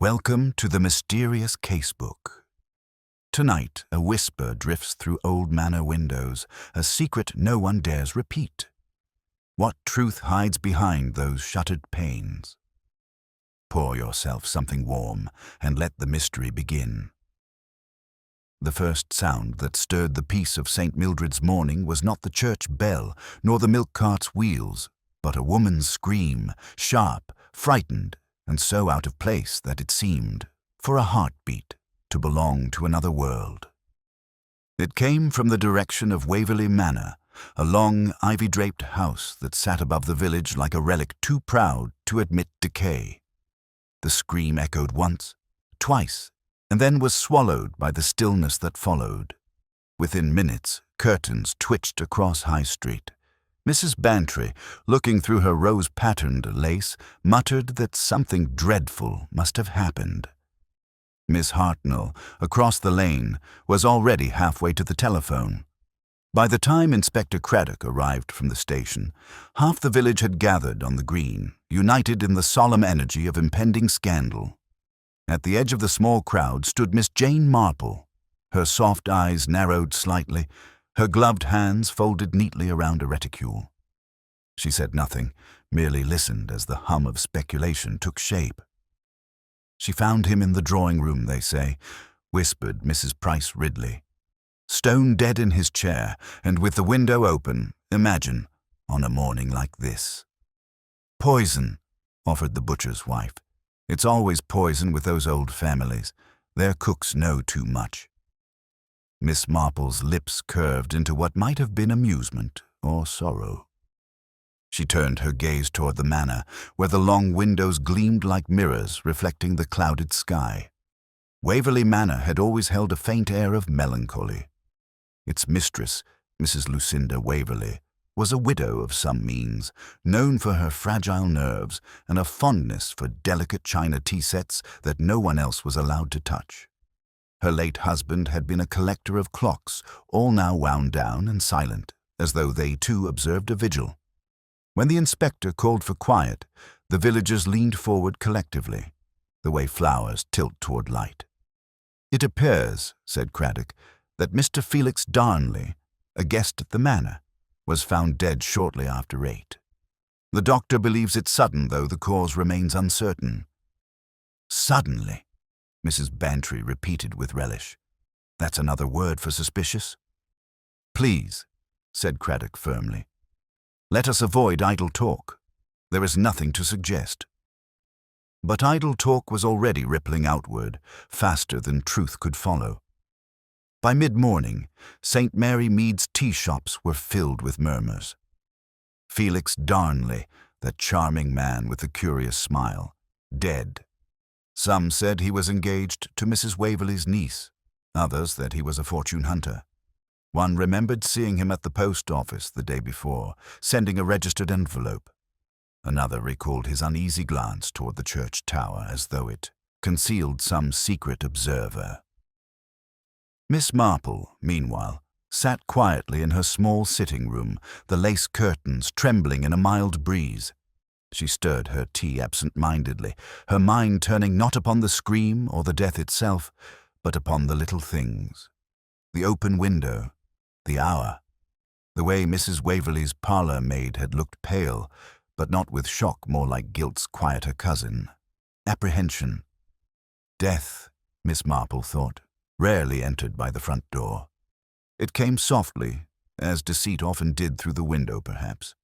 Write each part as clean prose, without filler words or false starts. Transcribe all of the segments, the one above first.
Welcome to the mysterious casebook. Tonight, a whisper drifts through old manor windows, a secret no one dares repeat. What truth hides behind those shuttered panes? Pour yourself something warm and let the mystery begin. The first sound that stirred the peace of St. Mildred's morning was not the church bell nor the milk cart's wheels, but a woman's scream, sharp, frightened, and so out of place that it seemed, for a heartbeat, to belong to another world. It came from the direction of Waverley Manor, a long, ivy-draped house that sat above the village like a relic too proud to admit decay. The scream echoed once, twice, and then was swallowed by the stillness that followed. Within minutes, curtains twitched across High Street. Mrs. Bantry, looking through her rose-patterned lace, muttered that something dreadful must have happened. Miss Hartnell, across the lane, was already halfway to the telephone. By the time Inspector Craddock arrived from the station, half the village had gathered on the green, united in the solemn energy of impending scandal. At the edge of the small crowd stood Miss Jane Marple, her soft eyes narrowed slightly, her gloved hands folded neatly around a reticule. She said nothing, merely listened as the hum of speculation took shape. "She found him in the drawing-room, they say," whispered Mrs. Price Ridley. "Stone dead in his chair, and with the window open, imagine, on a morning like this." "Poison," offered the butcher's wife. "It's always poison with those old families. Their cooks know too much." Miss Marple's lips curved into what might have been amusement or sorrow. She turned her gaze toward the manor, where the long windows gleamed like mirrors reflecting the clouded sky. Waverley Manor had always held a faint air of melancholy. Its mistress, Mrs. Lucinda Waverley, was a widow of some means, known for her fragile nerves and a fondness for delicate china tea sets that no one else was allowed to touch. Her late husband had been a collector of clocks, all now wound down and silent, as though they too observed a vigil. When the inspector called for quiet, the villagers leaned forward collectively, the way flowers tilt toward light. "It appears," said Craddock, "that Mr. Felix Darnley, a guest at the manor, was found dead shortly after 8. The doctor believes it sudden, though the cause remains uncertain." "Suddenly," Mrs. Bantry repeated with relish. "That's another word for suspicious." "Please," said Craddock firmly, "let us avoid idle talk. There is nothing to suggest." But idle talk was already rippling outward, faster than truth could follow. By mid-morning, St. Mary Mead's tea shops were filled with murmurs. Felix Darnley, that charming man with the curious smile, dead. Some said he was engaged to Mrs. Waverley's niece, others that he was a fortune hunter. One remembered seeing him at the post office the day before, sending a registered envelope. Another recalled his uneasy glance toward the church tower as though it concealed some secret observer. Miss Marple, meanwhile, sat quietly in her small sitting-room, the lace curtains trembling in a mild breeze. She stirred her tea absent-mindedly, her mind turning not upon the scream or the death itself, but upon the little things. The open window, the hour, the way Mrs. Waverley's parlour-maid had looked pale, but not with shock, more like guilt's quieter cousin. Apprehension. Death, Miss Marple thought, rarely entered by the front door. It came softly, as deceit often did through the window, perhaps.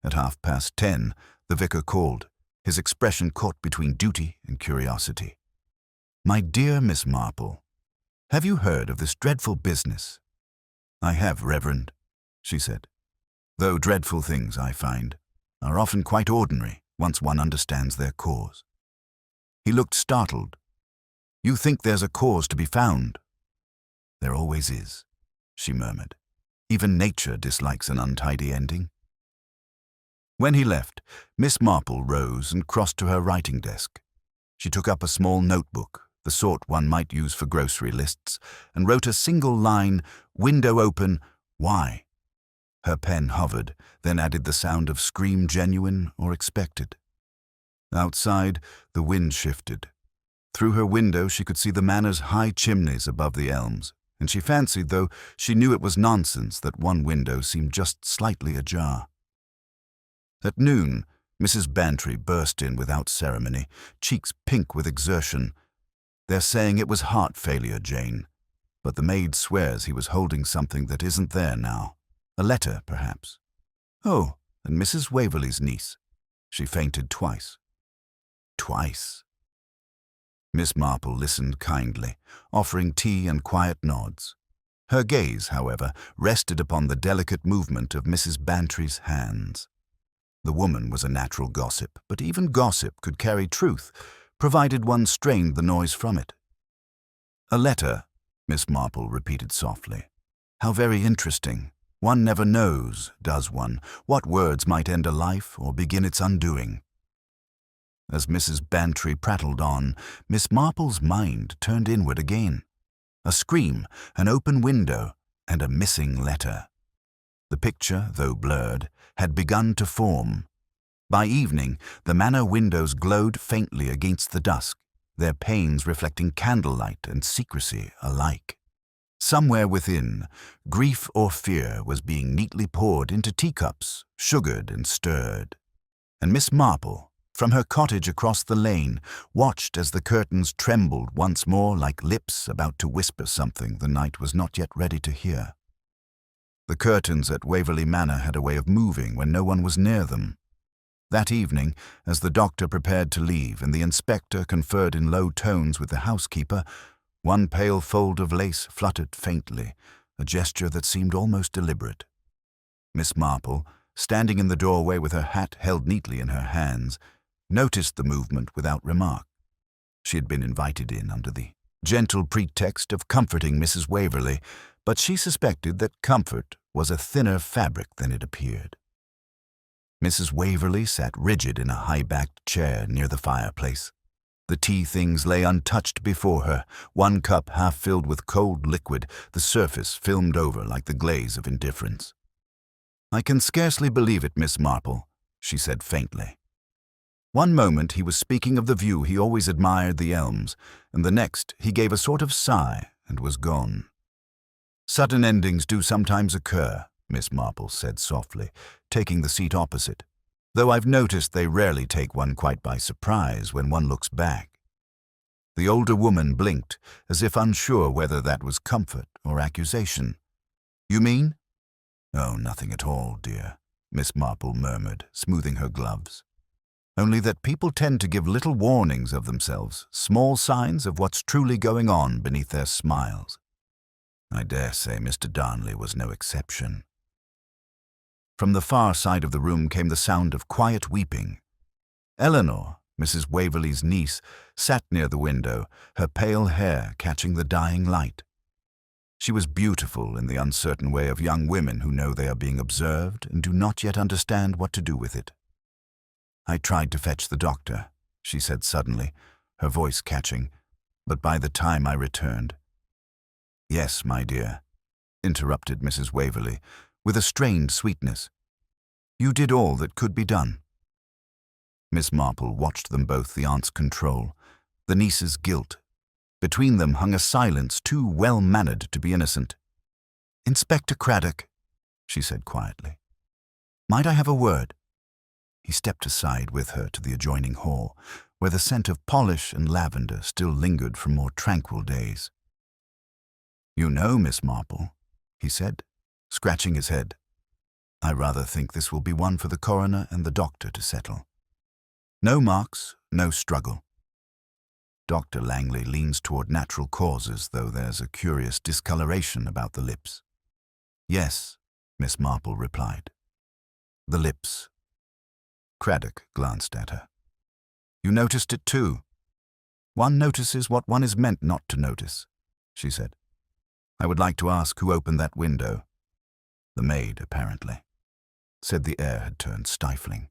At 10:30, the vicar called, his expression caught between duty and curiosity. "My dear Miss Marple, have you heard of this dreadful business?" "I have, Reverend," she said. "Though dreadful things, I find, are often quite ordinary once one understands their cause." He looked startled. "You think there's a cause to be found?" "There always is," she murmured. "Even nature dislikes an untidy ending." When he left, Miss Marple rose and crossed to her writing desk. She took up a small notebook, the sort one might use for grocery lists, and wrote a single line, "Window open, why?" Her pen hovered, then added the sound of scream genuine or expected. Outside, the wind shifted. Through her window she could see the Manor's high chimneys above the elms, and she fancied, though she knew it was nonsense, that one window seemed just slightly ajar. At noon, Mrs. Bantry burst in without ceremony, cheeks pink with exertion. "They're saying it was heart failure, Jane, but the maid swears he was holding something that isn't there now. A letter, perhaps." "Oh, and Mrs. Waverley's niece. She fainted twice." "Twice?" Miss Marple listened kindly, offering tea and quiet nods. Her gaze, however, rested upon the delicate movement of Mrs. Bantry's hands. The woman was a natural gossip, but even gossip could carry truth, provided one strained the noise from it. "A letter," Miss Marple repeated softly. "How very interesting. One never knows, does one, what words might end a life or begin its undoing." As Mrs. Bantry prattled on, Miss Marple's mind turned inward again. A scream, an open window, and a missing letter. The picture, though blurred, had begun to form. By evening, the Manor windows glowed faintly against the dusk, their panes reflecting candlelight and secrecy alike. Somewhere within, grief or fear was being neatly poured into teacups, sugared and stirred. And Miss Marple, from her cottage across the lane, watched as the curtains trembled once more like lips about to whisper something the night was not yet ready to hear. The curtains at Waverley Manor had a way of moving when no one was near them. That evening, as the doctor prepared to leave and the inspector conferred in low tones with the housekeeper, one pale fold of lace fluttered faintly, a gesture that seemed almost deliberate. Miss Marple, standing in the doorway with her hat held neatly in her hands, noticed the movement without remark. She had been invited in under the gentle pretext of comforting Mrs. Waverley, but she suspected that comfort was a thinner fabric than it appeared. Mrs. Waverley sat rigid in a high-backed chair near the fireplace. The tea things lay untouched before her, one cup half filled with cold liquid, the surface filmed over like the glaze of indifference. "I can scarcely believe it, Miss Marple," she said faintly. One moment he was speaking of the view he always admired the elms, and the next he gave a sort of sigh and was gone. "Sudden endings do sometimes occur," Miss Marple said softly, taking the seat opposite, "though I've noticed they rarely take one quite by surprise when one looks back." The older woman blinked, as if unsure whether that was comfort or accusation. "You mean?" "Oh, nothing at all, dear," Miss Marple murmured, smoothing her gloves. "Only that people tend to give little warnings of themselves, small signs of what's truly going on beneath their smiles. I dare say Mr. Darnley was no exception." From the far side of the room came the sound of quiet weeping. Eleanor, Mrs. Waverley's niece, sat near the window, her pale hair catching the dying light. She was beautiful in the uncertain way of young women who know they are being observed and do not yet understand what to do with it. "I tried to fetch the doctor," she said suddenly, her voice catching, "but by the time I returned—" "Yes, my dear," interrupted Mrs. Waverley, with a strained sweetness. "You did all that could be done." Miss Marple watched them both, the aunt's control, the niece's guilt. Between them hung a silence too well-mannered to be innocent. "Inspector Craddock," she said quietly, "might I have a word?" He stepped aside with her to the adjoining hall, where the scent of polish and lavender still lingered from more tranquil days. "You know, Miss Marple," he said, scratching his head, "I rather think this will be one for the coroner and the doctor to settle. No marks, no struggle. Dr. Langley leans toward natural causes, though there's a curious discoloration about the lips." "Yes," Miss Marple replied. "The lips." Craddock glanced at her. "You noticed it too?" "One notices what one is meant not to notice," she said. "I would like to ask who opened that window." "The maid, apparently." Said the air had turned stifling.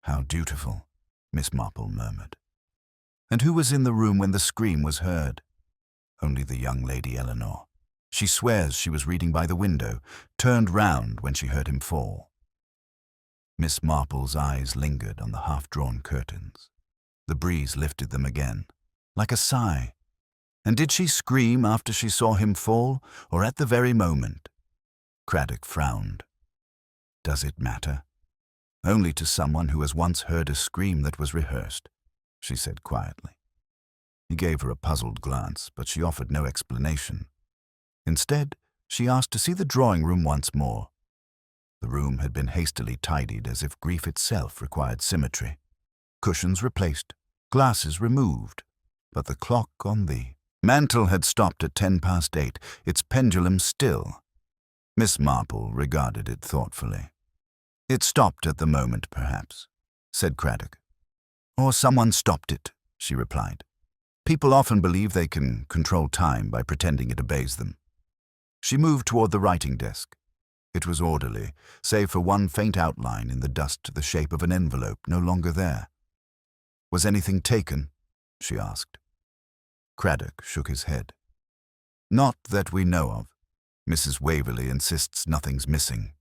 "How dutiful," Miss Marple murmured. "And who was in the room when the scream was heard?" "Only the young lady Eleanor. She swears she was reading by the window, turned round when she heard him fall." Miss Marple's eyes lingered on the half-drawn curtains. The breeze lifted them again. like a sigh. And did she scream after she saw him fall, or at the very moment? Craddock frowned. Does it matter? Only to someone who has once heard a scream that was rehearsed, she said quietly. He gave her a puzzled glance, but she offered no explanation. Instead, she asked to see the drawing room once more. The room had been hastily tidied as if grief itself required symmetry. Cushions replaced, glasses removed, but the clock on the mantel had stopped at 8:10, its pendulum still. Miss Marple regarded it thoughtfully. It stopped at the moment, perhaps, said Craddock. Or someone stopped it, she replied. People often believe they can control time by pretending it obeys them. She moved toward the writing desk. It was orderly, save for one faint outline in the dust the shape of an envelope no longer there. Was anything taken? She asked. Craddock shook his head. Not that we know of. Mrs. Waverley insists nothing's missing.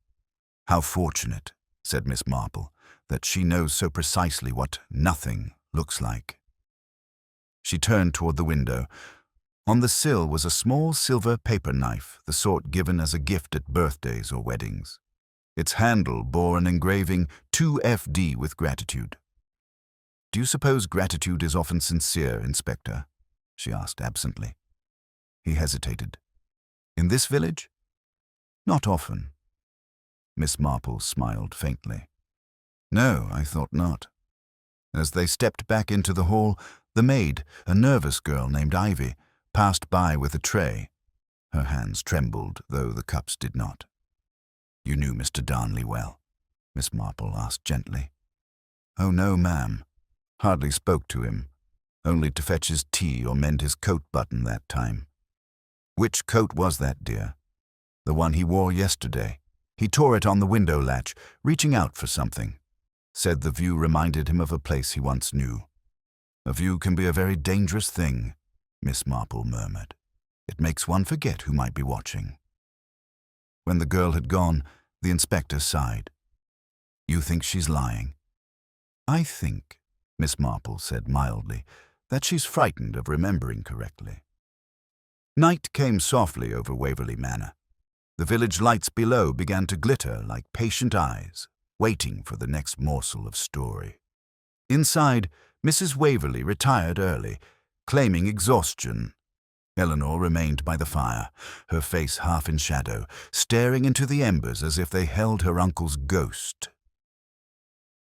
How fortunate, said Miss Marple, that she knows so precisely what nothing looks like. She turned toward the window. On the sill was a small silver paper knife, the sort given as a gift at birthdays or weddings. Its handle bore an engraving 2FD with gratitude. Do you suppose gratitude is often sincere, Inspector? She asked absently. He hesitated. In this village? Not often. Miss Marple smiled faintly. No, I thought not. As they stepped back into the hall, the maid, a nervous girl named Ivy, passed by with a tray. Her hands trembled, though the cups did not. You knew Mr. Darnley well? Miss Marple asked gently. Oh, no, ma'am. Hardly spoke to him, only to fetch his tea or mend his coat button that time. Which coat was that, dear? The one he wore yesterday. He tore it on the window latch, reaching out for something. Said the view reminded him of a place he once knew. A view can be a very dangerous thing, Miss Marple murmured. It makes one forget who might be watching. When the girl had gone, the inspector sighed. You think she's lying? I think, Miss Marple said mildly, that she's frightened of remembering correctly. Night came softly over Waverley Manor. The village lights below began to glitter like patient eyes, waiting for the next morsel of story. Inside, Mrs. Waverley retired early, claiming exhaustion. Eleanor remained by the fire, her face half in shadow, staring into the embers as if they held her uncle's ghost.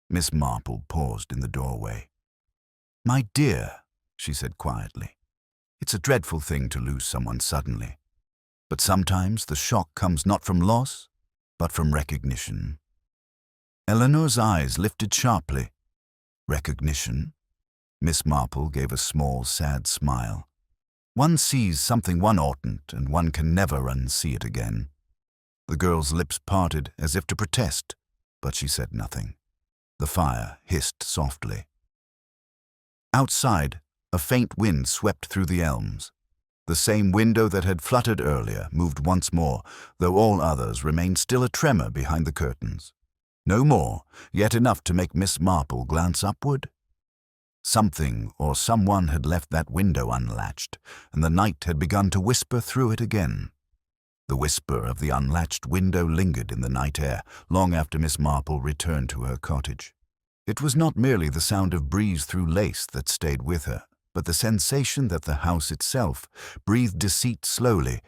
Miss Marple paused in the doorway. My dear, she said quietly, it's a dreadful thing to lose someone suddenly. But sometimes the shock comes not from loss, but from recognition. Eleanor's eyes lifted sharply. Recognition? Miss Marple gave a small, sad smile. One sees something one oughtn't, and one can never unsee it again. The girl's lips parted as if to protest, but she said nothing. The fire hissed softly. Outside, a faint wind swept through the elms. The same window that had fluttered earlier moved once more, though all others remained still a tremor behind the curtains. No more, yet enough to make Miss Marple glance upward. Something or someone had left that window unlatched, and the night had begun to whisper through it again. The whisper of the unlatched window lingered in the night air long after Miss Marple returned to her cottage. It was not merely the sound of breeze through lace that stayed with her, but the sensation that the house itself breathed deceit slowly,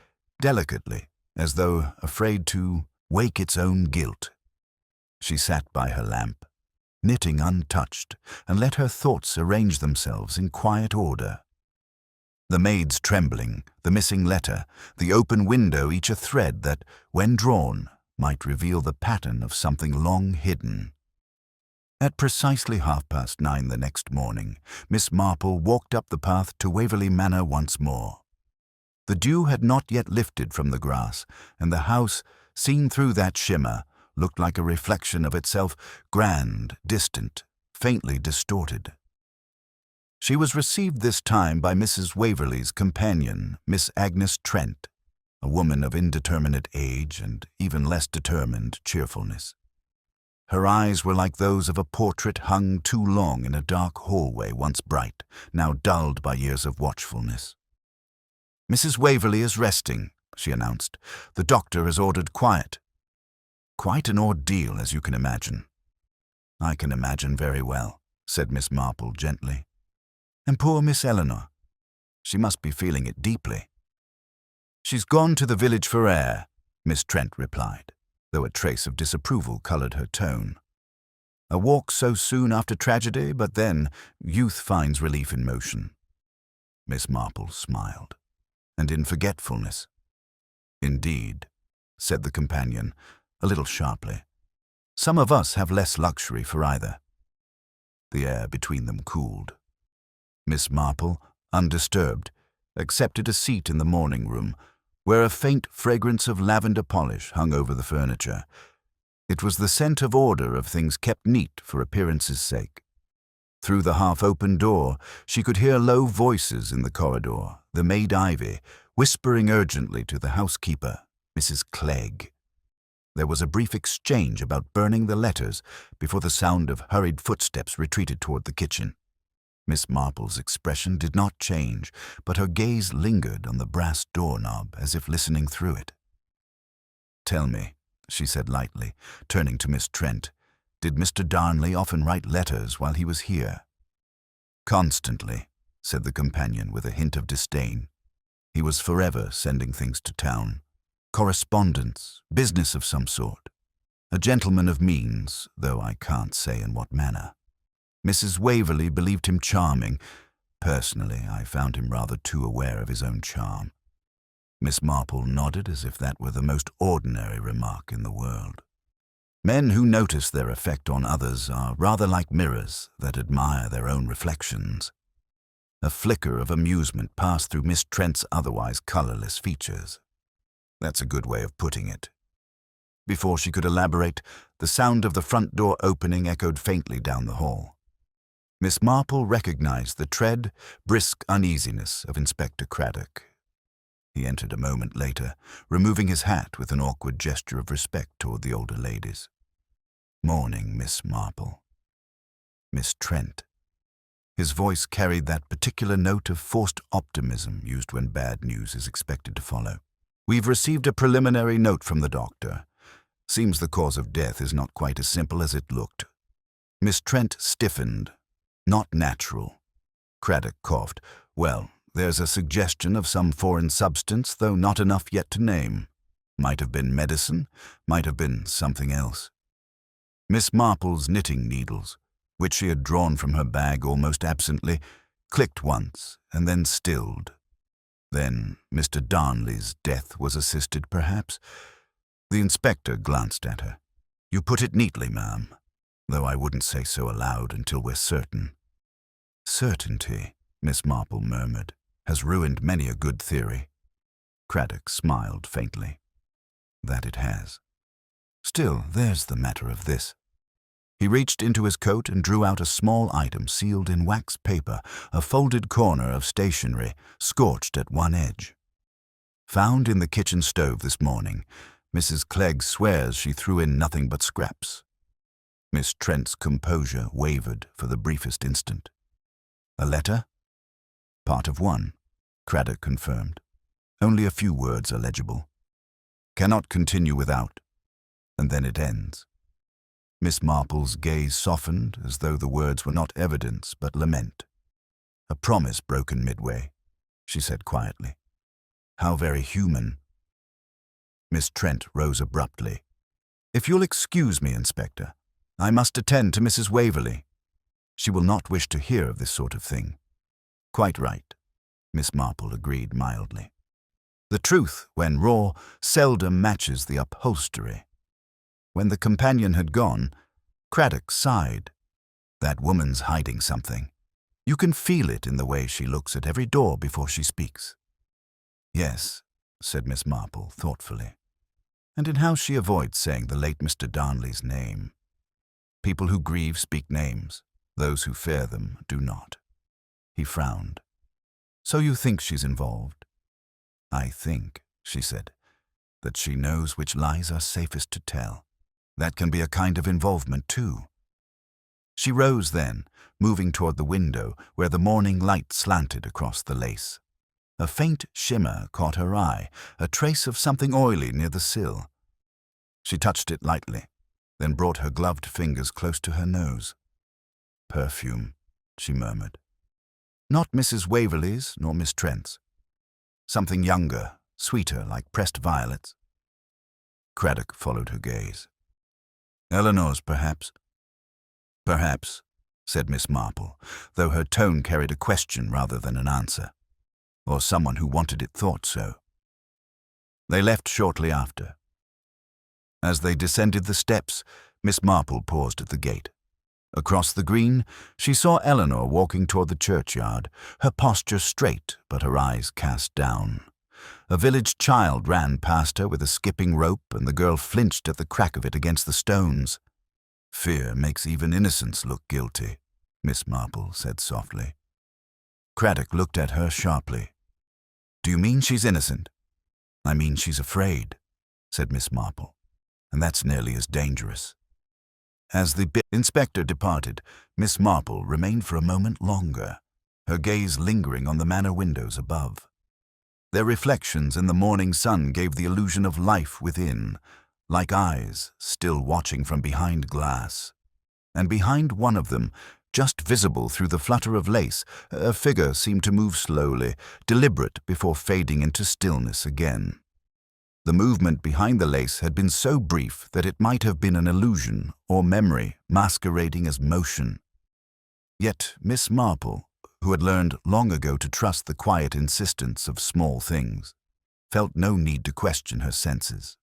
delicately, as though afraid to wake its own guilt. She sat by her lamp, knitting untouched, and let her thoughts arrange themselves in quiet order. The maid's trembling, the missing letter, the open window, each a thread that, when drawn, might reveal the pattern of something long hidden. At precisely 9:30 the next morning, Miss Marple walked up the path to Waverley Manor once more. The dew had not yet lifted from the grass, and the house, seen through that shimmer, looked like a reflection of itself, grand, distant, faintly distorted. She was received this time by Mrs. Waverley's companion, Miss Agnes Trent, a woman of indeterminate age and even less determined cheerfulness. Her eyes were like those of a portrait hung too long in a dark hallway, once bright, now dulled by years of watchfulness. "Mrs. Waverley is resting," she announced. "The doctor has ordered quiet." "Quite an ordeal, as you can imagine." "I can imagine very well," said Miss Marple gently. "And poor Miss Eleanor. She must be feeling it deeply." "She's gone to the village for air," Miss Trent replied, though a trace of disapproval coloured her tone. "A walk so soon after tragedy, but then youth finds relief in motion." Miss Marple smiled. "And in forgetfulness." "Indeed," said the companion, a little sharply. "Some of us have less luxury for either." The air between them cooled. Miss Marple, undisturbed, accepted a seat in the morning room, where a faint fragrance of lavender polish hung over the furniture. It was the scent of order, of things kept neat for appearance's sake. Through the half-open door, she could hear low voices in the corridor, the maid Ivy, whispering urgently to the housekeeper, Mrs. Clegg. There was a brief exchange about burning the letters before the sound of hurried footsteps retreated toward the kitchen. Miss Marple's expression did not change, but her gaze lingered on the brass doorknob as if listening through it. "Tell me," she said lightly, turning to Miss Trent, "did Mr. Darnley often write letters while he was here?" "Constantly," said the companion with a hint of disdain. "He was forever sending things to town. Correspondence, business of some sort. A gentleman of means, though I can't say in what manner. Mrs. Waverley believed him charming. Personally, I found him rather too aware of his own charm." Miss Marple nodded as if that were the most ordinary remark in the world. Men who notice their effect on others are rather like mirrors that admire their own reflections. A flicker of amusement passed through Miss Trent's otherwise colourless features. "That's a good way of putting it." Before she could elaborate, the sound of the front door opening echoed faintly down the hall. Miss Marple recognized the tread, brisk uneasiness of Inspector Craddock. He entered a moment later, removing his hat with an awkward gesture of respect toward the older ladies. "Morning, Miss Marple." "Miss Trent." His voice carried that particular note of forced optimism used when bad news is expected to follow. "We've received a preliminary note from the doctor. Seems the cause of death is not quite as simple as it looked." Miss Trent stiffened. "Not natural." Craddock coughed. "Well, there's a suggestion of some foreign substance, though not enough yet to name. Might have been medicine, might have been something else." Miss Marple's knitting needles, which she had drawn from her bag almost absently, clicked once and then stilled. Then Mr. Darnley's death was assisted, perhaps? The inspector glanced at her. "You put it neatly, ma'am, though I wouldn't say so aloud until we're certain." "Certainty," Miss Marple murmured, "has ruined many a good theory." Craddock smiled faintly. "That it has. Still, there's the matter of this." He reached into his coat and drew out a small item sealed in wax paper, a folded corner of stationery, scorched at one edge. "Found in the kitchen stove this morning. Mrs. Clegg swears she threw in nothing but scraps." Miss Trent's composure wavered for the briefest instant. "A letter?" "Part of one," Craddock confirmed. "Only a few words are legible. Cannot continue without. And then it ends." Miss Marple's gaze softened as though the words were not evidence but lament. "A promise broken midway," she said quietly. "How very human." Miss Trent rose abruptly. "If you'll excuse me, Inspector, I must attend to Mrs. Waverley. She will not wish to hear of this sort of thing." "Quite right," Miss Marple agreed mildly. "The truth, when raw, seldom matches the upholstery." When the companion had gone, Craddock sighed. "That woman's hiding something. You can feel it in the way she looks at every door before she speaks." "Yes," said Miss Marple thoughtfully, "and in how she avoids saying the late Mr. Darnley's name. People who grieve speak names. Those who fear them do not." He frowned. "So you think she's involved?" "I think," she said, "that she knows which lies are safest to tell. That can be a kind of involvement too. She rose then, moving toward the window where the morning light slanted across the lace. A faint shimmer caught her eye, a trace of something oily near the sill. She touched it lightly, then brought her gloved fingers close to her nose. Perfume, she murmured. Not Mrs. Waverley's nor Miss Trent's. Something younger, sweeter, like pressed violets. Craddock followed her gaze. Eleanor's, perhaps. Perhaps, said Miss Marple, though her tone carried a question rather than an answer. Or someone who wanted it thought so. They left shortly after. As they descended the steps, Miss Marple paused at the gate. Across the green, she saw Eleanor walking toward the churchyard, her posture straight but her eyes cast down. A village child ran past her with a skipping rope, and the girl flinched at the crack of it against the stones. Fear makes even innocence look guilty, Miss Marple said softly. Craddock looked at her sharply. Do you mean she's innocent? I mean she's afraid, said Miss Marple, and that's nearly as dangerous. As the inspector departed, Miss Marple remained for a moment longer, her gaze lingering on the manor windows above. Their reflections in the morning sun gave the illusion of life within, like eyes still watching from behind glass. And behind one of them, just visible through the flutter of lace, a figure seemed to move slowly, deliberate before fading into stillness again. The movement behind the lace had been so brief that it might have been an illusion or memory masquerading as motion. Yet Miss Marple, who had learned long ago to trust the quiet insistence of small things, felt no need to question her senses.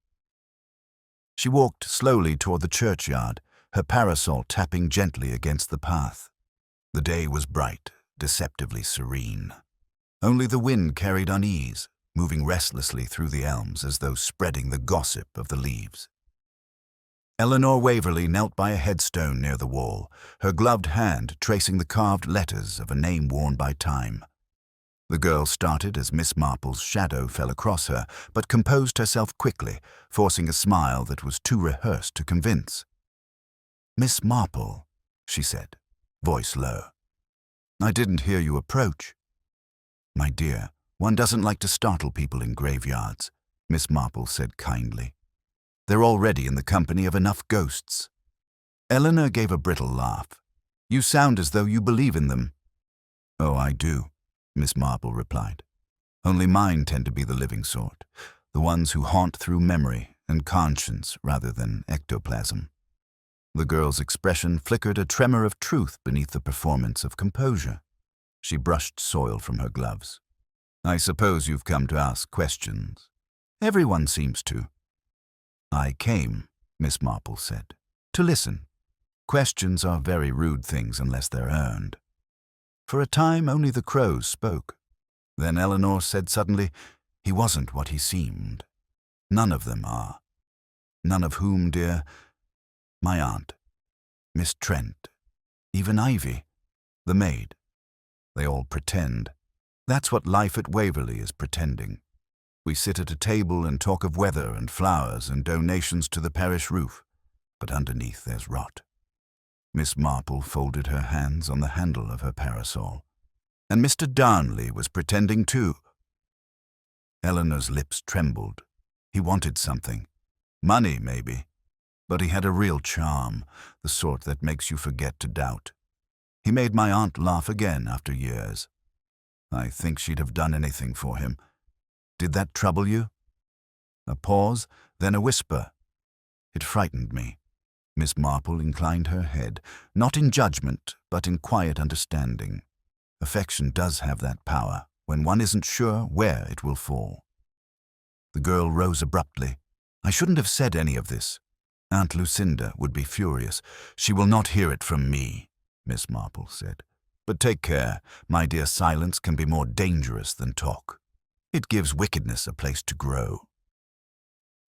She walked slowly toward the churchyard, her parasol tapping gently against the path. The day was bright, deceptively serene. Only the wind carried unease, moving restlessly through the elms as though spreading the gossip of the leaves. Eleanor Waverley knelt by a headstone near the wall, her gloved hand tracing the carved letters of a name worn by time. The girl started as Miss Marple's shadow fell across her, but composed herself quickly, forcing a smile that was too rehearsed to convince. Miss Marple, she said, voice low. I didn't hear you approach. My dear, one doesn't like to startle people in graveyards, Miss Marple said kindly. They're already in the company of enough ghosts. Eleanor gave a brittle laugh. You sound as though you believe in them. Oh, I do, Miss Marple replied. Only mine tend to be the living sort, the ones who haunt through memory and conscience rather than ectoplasm. The girl's expression flickered a tremor of truth beneath the performance of composure. She brushed soil from her gloves. I suppose you've come to ask questions. Everyone seems to. I came, Miss Marple said, to listen. Questions are very rude things unless they're earned. For a time only the crows spoke. Then Eleanor said suddenly, he wasn't what he seemed. None of them are. None of whom, dear? My aunt, Miss Trent, even Ivy, the maid. They all pretend. That's what life at Waverley is pretending. We sit at a table and talk of weather and flowers and donations to the parish roof, but underneath there's rot. Miss Marple folded her hands on the handle of her parasol. And Mr. Darnley was pretending too. Eleanor's lips trembled. He wanted something. Money, maybe. But he had a real charm, the sort that makes you forget to doubt. He made my aunt laugh again after years. I think she'd have done anything for him. Did that trouble you? A pause, then a whisper. It frightened me. Miss Marple inclined her head, not in judgment, but in quiet understanding. Affection does have that power, when one isn't sure where it will fall. The girl rose abruptly. I shouldn't have said any of this. Aunt Lucinda would be furious. She will not hear it from me, Miss Marple said. But take care, my dear, silence can be more dangerous than talk. It gives wickedness a place to grow.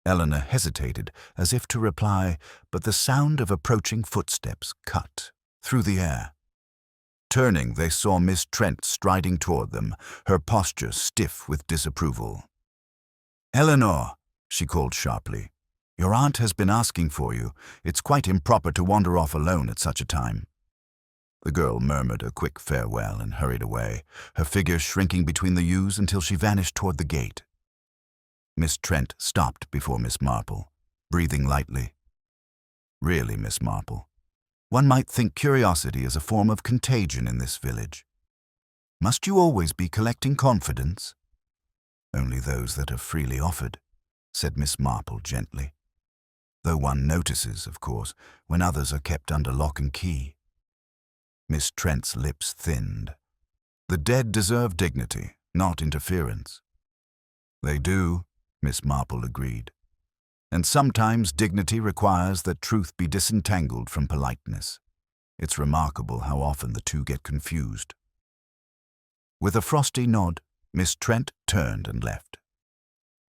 Eleanor hesitated, as if to reply, but the sound of approaching footsteps cut through the air. Turning, they saw Miss Trent striding toward them, her posture stiff with disapproval. Eleanor, she called sharply. Your aunt has been asking for you. It's quite improper to wander off alone at such a time." The girl murmured a quick farewell and hurried away, her figure shrinking between the yews until she vanished toward the gate. Miss Trent stopped before Miss Marple, breathing lightly. "Really, Miss Marple, one might think curiosity is a form of contagion in this village. Must you always be collecting confidence?" "Only those that are freely offered," said Miss Marple gently. "Though one notices, of course, when others are kept under lock and key." Miss Trent's lips thinned. "The dead deserve dignity, not interference." "They do," Miss Marple agreed. "And sometimes dignity requires that truth be disentangled from politeness. It's remarkable how often the two get confused." With a frosty nod, Miss Trent turned and left.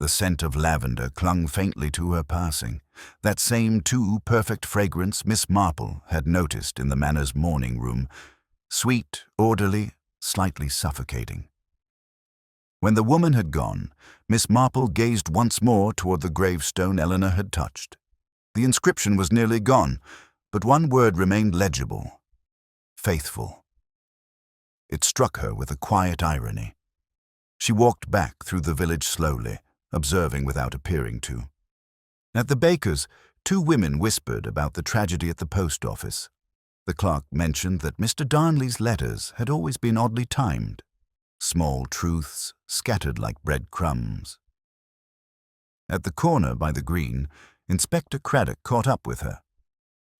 The scent of lavender clung faintly to her passing, that same too perfect fragrance Miss Marple had noticed in the Manor's morning room, sweet, orderly, slightly suffocating. When the woman had gone, Miss Marple gazed once more toward the gravestone Eleanor had touched. The inscription was nearly gone, but one word remained legible: faithful. It struck her with a quiet irony. She walked back through the village slowly, observing without appearing to. At the baker's, two women whispered about the tragedy at the post office. The clerk mentioned that Mr. Darnley's letters had always been oddly timed, small truths scattered like breadcrumbs. At the corner by the green, Inspector Craddock caught up with her.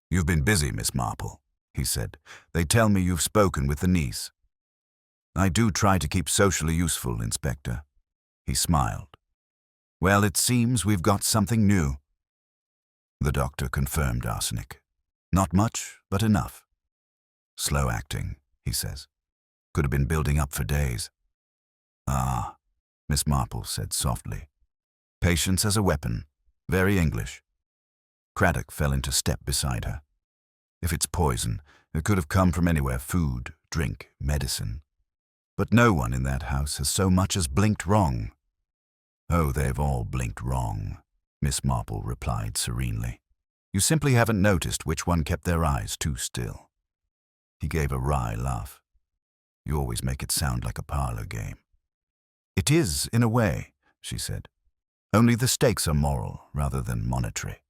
"You've been busy, Miss Marple," he said. "They tell me you've spoken with the niece." "I do try to keep socially useful, Inspector." He smiled. "Well, it seems we've got something new." The doctor confirmed arsenic. "Not much, but enough." "Slow acting," he says. "Could have been building up for days." "Ah," Miss Marple said softly. "Patience as a weapon. Very English." Craddock fell into step beside her. "If it's poison, it could have come from anywhere: food, drink, medicine. But no one in that house has so much as blinked wrong." "Oh, they've all blinked wrong," Miss Marple replied serenely. "You simply haven't noticed which one kept their eyes too still." He gave a wry laugh. "You always make it sound like a parlor game." "It is, in a way," she said. "Only the stakes are moral rather than monetary."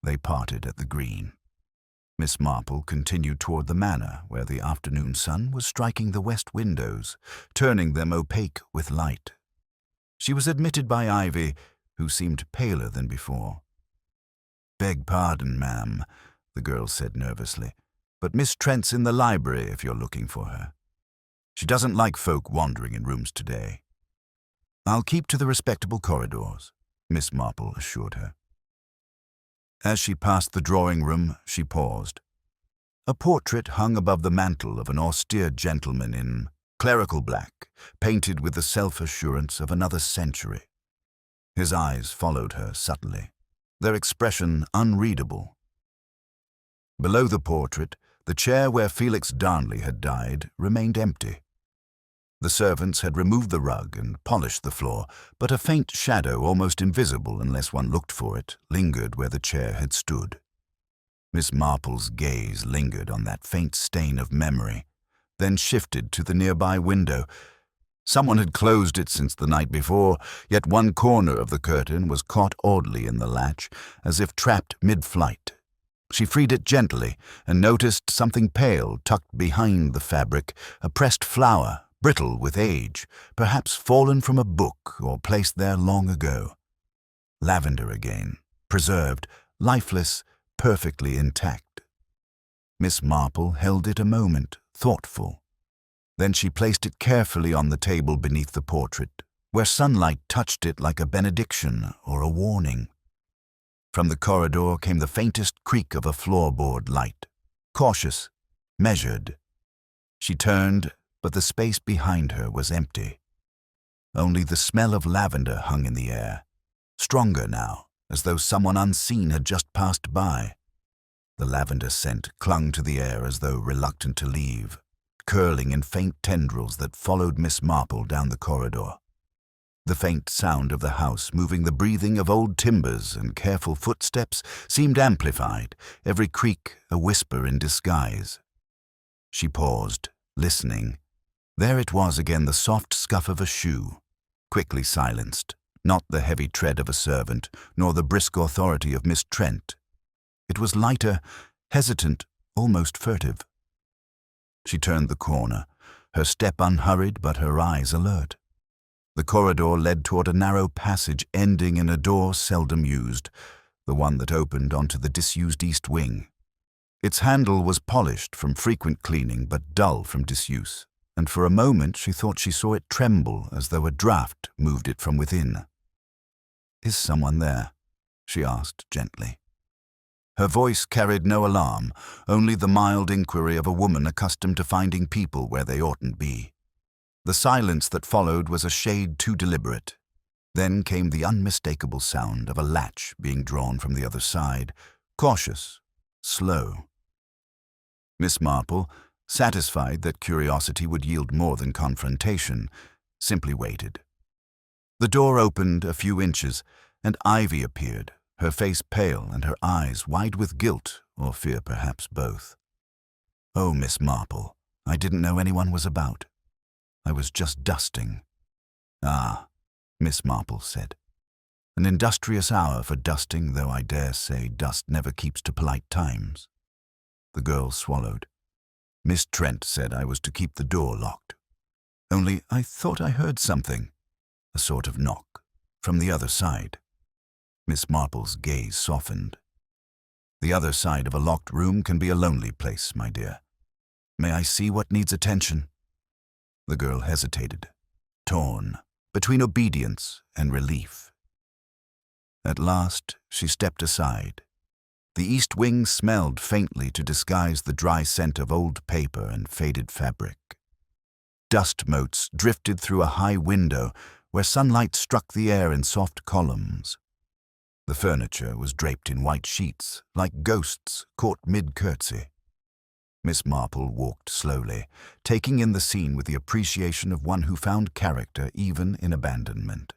They parted at the green. Miss Marple continued toward the Manor, where the afternoon sun was striking the west windows, turning them opaque with light. She was admitted by Ivy, who seemed paler than before. "Beg pardon, ma'am," the girl said nervously, "but Miss Trent's in the library if you're looking for her. She doesn't like folk wandering in rooms today." "I'll keep to the respectable corridors," Miss Marple assured her. As she passed the drawing-room, she paused. A portrait hung above the mantel of an austere gentleman in clerical black, painted with the self-assurance of another century. His eyes followed her subtly, their expression unreadable. Below the portrait, the chair where Felix Darnley had died remained empty. The servants had removed the rug and polished the floor, but a faint shadow, almost invisible unless one looked for it, lingered where the chair had stood. Miss Marple's gaze lingered on that faint stain of memory, then shifted to the nearby window. Someone had closed it since the night before, yet one corner of the curtain was caught oddly in the latch, as if trapped mid-flight. She freed it gently and noticed something pale tucked behind the fabric, a pressed flower, brittle with age, perhaps fallen from a book or placed there long ago. Lavender again, preserved, lifeless, perfectly intact. Miss Marple held it a moment, thoughtful. Then she placed it carefully on the table beneath the portrait, where sunlight touched it like a benediction or a warning. From the corridor came the faintest creak of a floorboard light, cautious, measured. She turned, but the space behind her was empty. Only the smell of lavender hung in the air, stronger now, as though someone unseen had just passed by. The lavender scent clung to the air as though reluctant to leave, curling in faint tendrils that followed Miss Marple down the corridor. The faint sound of the house moving, the breathing of old timbers and careful footsteps seemed amplified, every creak a whisper in disguise. She paused, listening. There it was again, the soft scuff of a shoe, quickly silenced, not the heavy tread of a servant, nor the brisk authority of Miss Trent. It was lighter, hesitant, almost furtive. She turned the corner, her step unhurried but her eyes alert. The corridor led toward a narrow passage ending in a door seldom used, the one that opened onto the disused east wing. Its handle was polished from frequent cleaning but dull from disuse, and for a moment she thought she saw it tremble as though a draught moved it from within. "Is someone there?" she asked gently. Her voice carried no alarm, only the mild inquiry of a woman accustomed to finding people where they oughtn't be. The silence that followed was a shade too deliberate. Then came the unmistakable sound of a latch being drawn from the other side, cautious, slow. Miss Marple, satisfied that curiosity would yield more than confrontation, simply waited. The door opened a few inches, and Ivy appeared, her face pale and her eyes wide with guilt, or fear perhaps both. "Oh, Miss Marple, I didn't know anyone was about. I was just dusting." "Ah," Miss Marple said. "An industrious hour for dusting, though I dare say dust never keeps to polite times." The girl swallowed. "Miss Trent said I was to keep the door locked. Only I thought I heard something, a sort of knock, from the other side." Miss Marple's gaze softened. "The other side of a locked room can be a lonely place, my dear. May I see what needs attention?" The girl hesitated, torn between obedience and relief. At last she stepped aside. The east wing smelled faintly to disguise the dry scent of old paper and faded fabric. Dust motes drifted through a high window where sunlight struck the air in soft columns. The furniture was draped in white sheets, like ghosts caught mid-curtsy. Miss Marple walked slowly, taking in the scene with the appreciation of one who found character even in abandonment.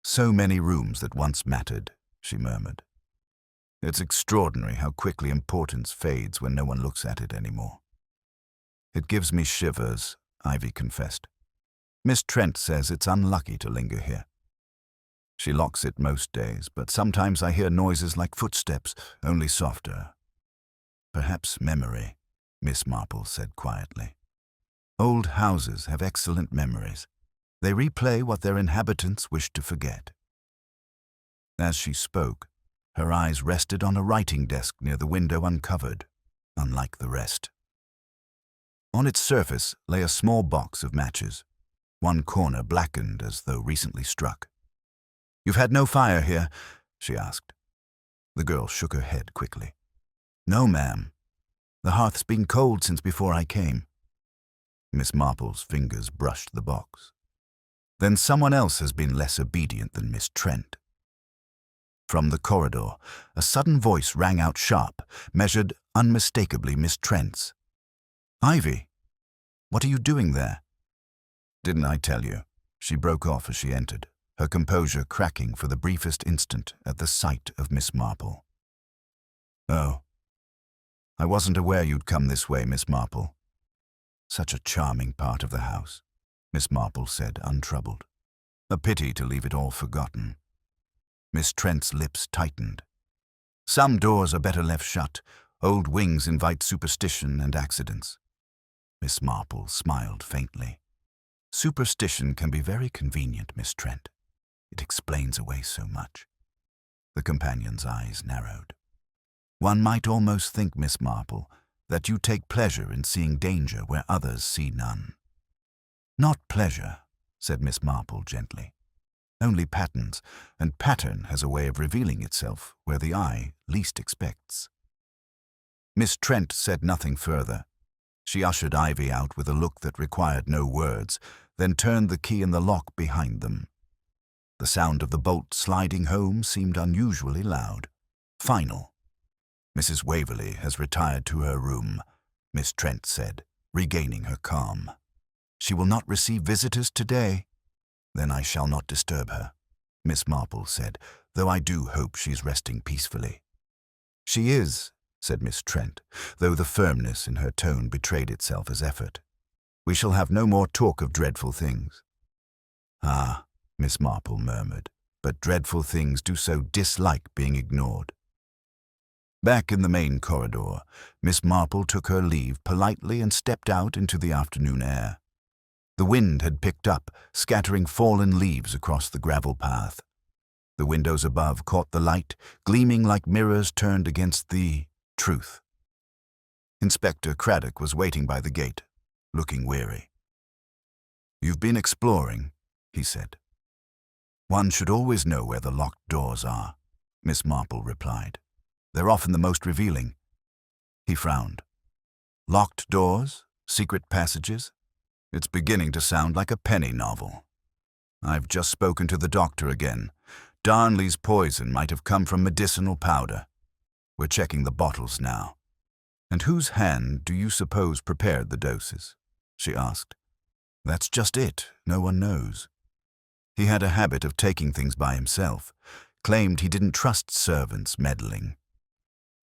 "So many rooms that once mattered," she murmured. "It's extraordinary how quickly importance fades when no one looks at it anymore." "It gives me shivers," Ivy confessed. "Miss Trent says it's unlucky to linger here. She locks it most days, but sometimes I hear noises like footsteps, only softer." "Perhaps memory," Miss Marple said quietly. "Old houses have excellent memories. They replay what their inhabitants wish to forget." As she spoke, her eyes rested on a writing desk near the window uncovered, unlike the rest. On its surface lay a small box of matches, one corner blackened as though recently struck. "You've had no fire here?" she asked. The girl shook her head quickly. "No, ma'am. The hearth's been cold since before I came." Miss Marple's fingers brushed the box. "Then someone else has been less obedient than Miss Trent." From the corridor, a sudden voice rang out sharp, measured unmistakably Miss Trent's. "Ivy, what are you doing there?" "Didn't I tell you?" She broke off as she entered, her composure cracking for the briefest instant at the sight of Miss Marple. "Oh, I wasn't aware you'd come this way, Miss Marple." "Such a charming part of the house," Miss Marple said, untroubled. "A pity to leave it all forgotten." Miss Trent's lips tightened. "Some doors are better left shut. Old wings invite superstition and accidents." Miss Marple smiled faintly. "Superstition can be very convenient, Miss Trent. It explains away so much." The companion's eyes narrowed. "One might almost think, Miss Marple, that you take pleasure in seeing danger where others see none." "Not pleasure," said Miss Marple gently. "Only patterns, and pattern has a way of revealing itself where the eye least expects." Miss Trent said nothing further. She ushered Ivy out with a look that required no words, then turned the key in the lock behind them. The sound of the bolt sliding home seemed unusually loud, final. "Mrs. Waverley has retired to her room," Miss Trent said, regaining her calm. "She will not receive visitors today." "Then I shall not disturb her," Miss Marple said, "though I do hope she's resting peacefully." "She is," said Miss Trent, though the firmness in her tone betrayed itself as effort. "We shall have no more talk of dreadful things." "Ah," Miss Marple murmured, "but dreadful things do so dislike being ignored." Back in the main corridor, Miss Marple took her leave politely and stepped out into the afternoon air. The wind had picked up, scattering fallen leaves across the gravel path. The windows above caught the light, gleaming like mirrors turned against the truth. Inspector Craddock was waiting by the gate, looking weary. "You've been exploring," he said. "One should always know where the locked doors are," Miss Marple replied. "They're often the most revealing." He frowned. "Locked doors? Secret passages? It's beginning to sound like a penny novel. I've just spoken to the doctor again. Darnley's poison might have come from medicinal powder. We're checking the bottles now." "And whose hand do you suppose prepared the doses?" she asked. "That's just it. No one knows. He had a habit of taking things by himself, claimed he didn't trust servants meddling."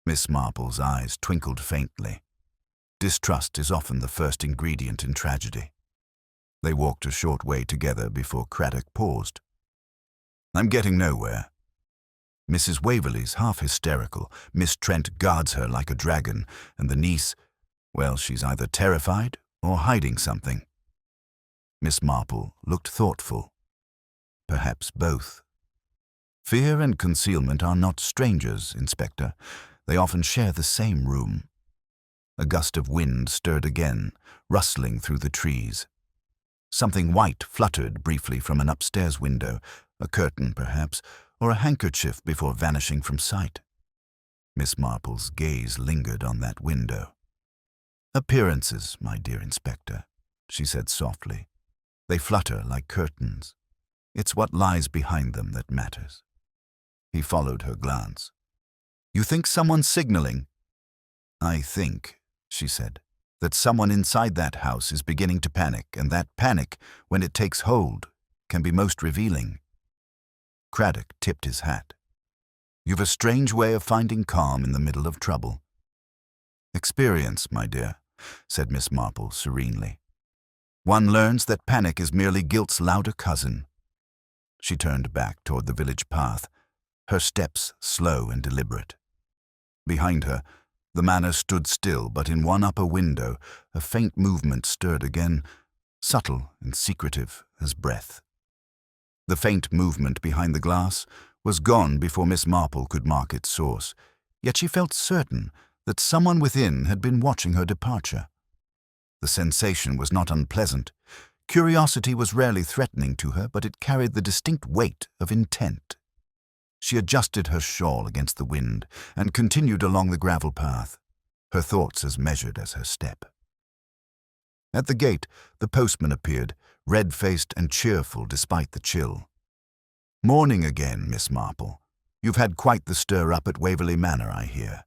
Miss Marple's eyes twinkled faintly. Distrust is often the first ingredient in tragedy. They walked a short way together before Craddock paused. "I'm getting nowhere. Mrs. Waverley's half hysterical. Miss Trent guards her like a dragon, and the niece, well, she's either terrified or hiding something." Miss Marple looked thoughtful. "Perhaps both. Fear and concealment are not strangers, Inspector. They often share the same room." A gust of wind stirred again, rustling through the trees. Something white fluttered briefly from an upstairs window, a curtain perhaps, or a handkerchief before vanishing from sight. Miss Marple's gaze lingered on that window. "Appearances, my dear Inspector," she said softly. "They flutter like curtains. It's what lies behind them that matters." He followed her glance. "You think someone's signaling?" "I think," she said, "that someone inside that house is beginning to panic, and that panic, when it takes hold, can be most revealing." Craddock tipped his hat. "You've a strange way of finding calm in the middle of trouble." "Experience, my dear," said Miss Marple serenely. "One learns that panic is merely guilt's louder cousin." She turned back toward the village path, her steps slow and deliberate. Behind her, the manor stood still, but in one upper window, a faint movement stirred again, subtle and secretive as breath. The faint movement behind the glass was gone before Miss Marple could mark its source, yet she felt certain that someone within had been watching her departure. The sensation was not unpleasant. Curiosity was rarely threatening to her, but it carried the distinct weight of intent. She adjusted her shawl against the wind and continued along the gravel path, her thoughts as measured as her step. At the gate, the postman appeared, red-faced and cheerful despite the chill. "Morning again, Miss Marple. You've had quite the stir-up at Waverley Manor, I hear."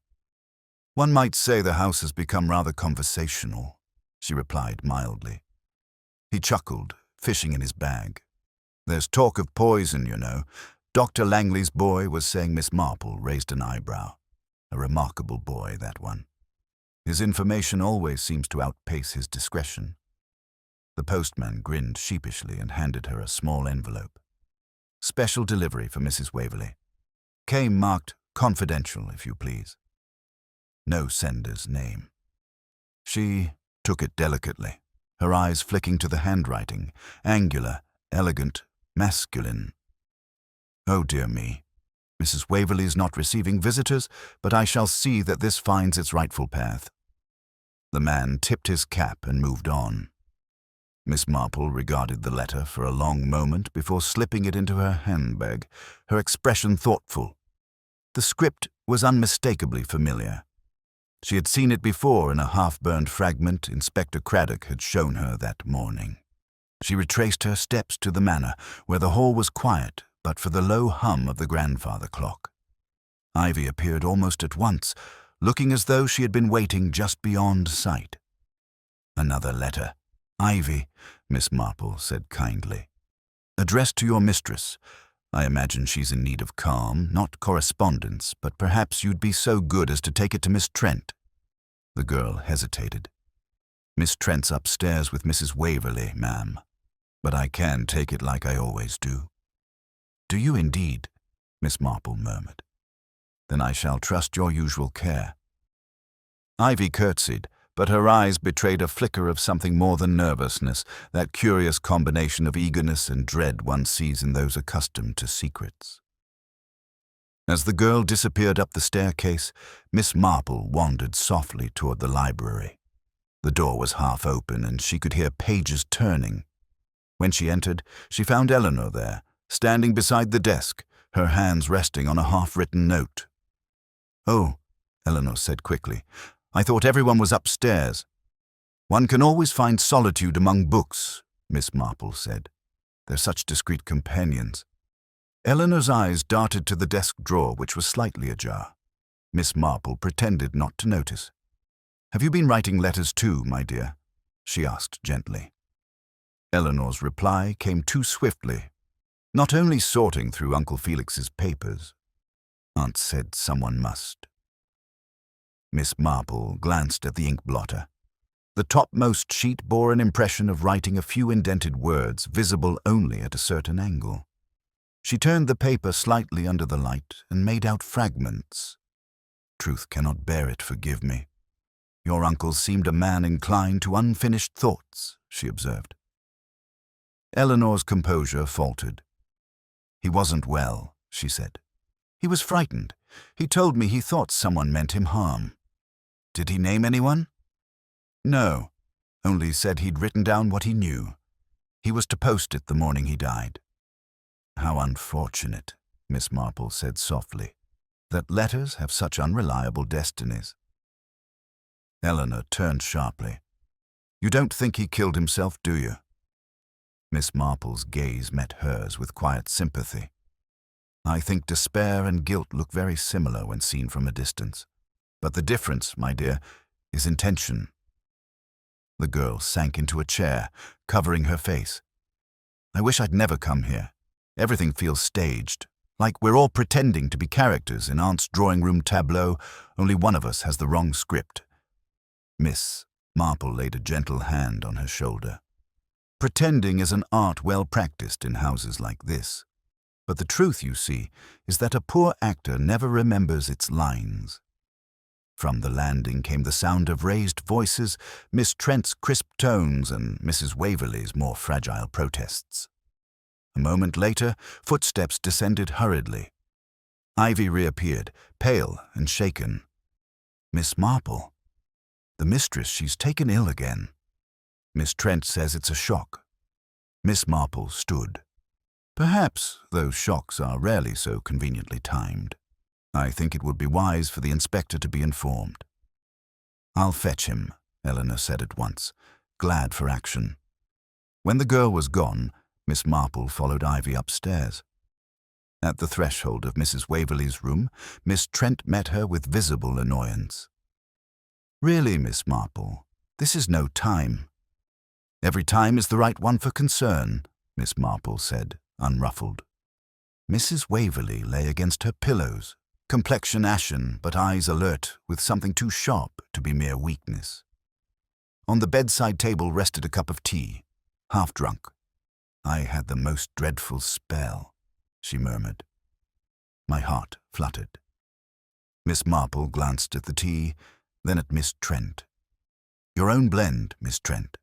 "One might say the house has become rather conversational," she replied mildly. He chuckled, fishing in his bag. "There's talk of poison, you know. Dr. Langley's boy was saying." Miss Marple raised an eyebrow. "A remarkable boy, that one. His information always seems to outpace his discretion." The postman grinned sheepishly and handed her a small envelope. "Special delivery for Mrs. Waverley. Came marked confidential, if you please." No sender's name. She took it delicately, her eyes flicking to the handwriting, angular, elegant, masculine. "Oh dear me. Mrs. Waverley's not receiving visitors, but I shall see that this finds its rightful path." The man tipped his cap and moved on. Miss Marple regarded the letter for a long moment before slipping it into her handbag, her expression thoughtful. The script was unmistakably familiar. She had seen it before in a half-burned fragment Inspector Craddock had shown her that morning. She retraced her steps to the manor, where the hall was quiet but for the low hum of the grandfather clock. Ivy appeared almost at once, looking as though she had been waiting just beyond sight. "Another letter. Ivy," Miss Marple said kindly. Addressed to your mistress. I imagine she's in need of calm, not correspondence, but perhaps you'd be so good as to take it to Miss Trent." The girl hesitated. "Miss Trent's upstairs with Mrs. Waverley, ma'am, but I can take it like I always do." "Do you indeed?" Miss Marple murmured. "Then I shall trust your usual care." Ivy curtsied, but her eyes betrayed a flicker of something more than nervousness, that curious combination of eagerness and dread one sees in those accustomed to secrets. As the girl disappeared up the staircase, Miss Marple wandered softly toward the library. The door was half open, and she could hear pages turning. When she entered, she found Eleanor there, standing beside the desk, her hands resting on a half-written note. "Oh," Eleanor said quickly, "I thought everyone was upstairs." "One can always find solitude among books," Miss Marple said. "They're such discreet companions." Eleanor's eyes darted to the desk drawer, which was slightly ajar. Miss Marple pretended not to notice. "Have you been writing letters too, my dear?" she asked gently. Eleanor's reply came too swiftly. "Not only sorting through Uncle Felix's papers. Aunt said someone must." Miss Marple glanced at the ink blotter. The topmost sheet bore an impression of writing a few indented words, visible only at a certain angle. She turned the paper slightly under the light and made out fragments. "Truth cannot bear it, forgive me. Your uncle seemed a man inclined to unfinished thoughts," she observed. Eleanor's composure faltered. "He wasn't well," she said. "He was frightened. He told me he thought someone meant him harm." "Did he name anyone?" "No, only said he'd written down what he knew. He was to post it the morning he died." "How unfortunate," Miss Marple said softly, "that letters have such unreliable destinies." Eleanor turned sharply. "You don't think he killed himself, do you?" Miss Marple's gaze met hers with quiet sympathy. "I think despair and guilt look very similar when seen from a distance. But the difference, my dear, is intention." The girl sank into a chair, covering her face. "I wish I'd never come here. Everything feels staged, like we're all pretending to be characters in Aunt's drawing-room tableau, only one of us has the wrong script." Miss Marple laid a gentle hand on her shoulder. "Pretending is an art well practiced in houses like this. But the truth, you see, is that a poor actor never remembers its lines." From the landing came the sound of raised voices, Miss Trent's crisp tones and Mrs. Waverley's more fragile protests. A moment later, footsteps descended hurriedly. Ivy reappeared, pale and shaken. "Miss Marple. The mistress, she's taken ill again. Miss Trent says it's a shock." Miss Marple stood. "Perhaps those shocks are rarely so conveniently timed. I think it would be wise for the inspector to be informed." "I'll fetch him," Eleanor said at once, glad for action. When the girl was gone, Miss Marple followed Ivy upstairs. At the threshold of Mrs. Waverley's room, Miss Trent met her with visible annoyance. "Really, Miss Marple, this is no time." "Every time is the right one for concern," Miss Marple said, unruffled. Mrs. Waverley lay against her pillows, complexion ashen but eyes alert, with something too sharp to be mere weakness. On the bedside table rested a cup of tea, half drunk. "I had the most dreadful spell," she murmured. My heart fluttered. Miss Marple glanced at the tea, then at Miss Trent. "Your own blend, Miss Trent."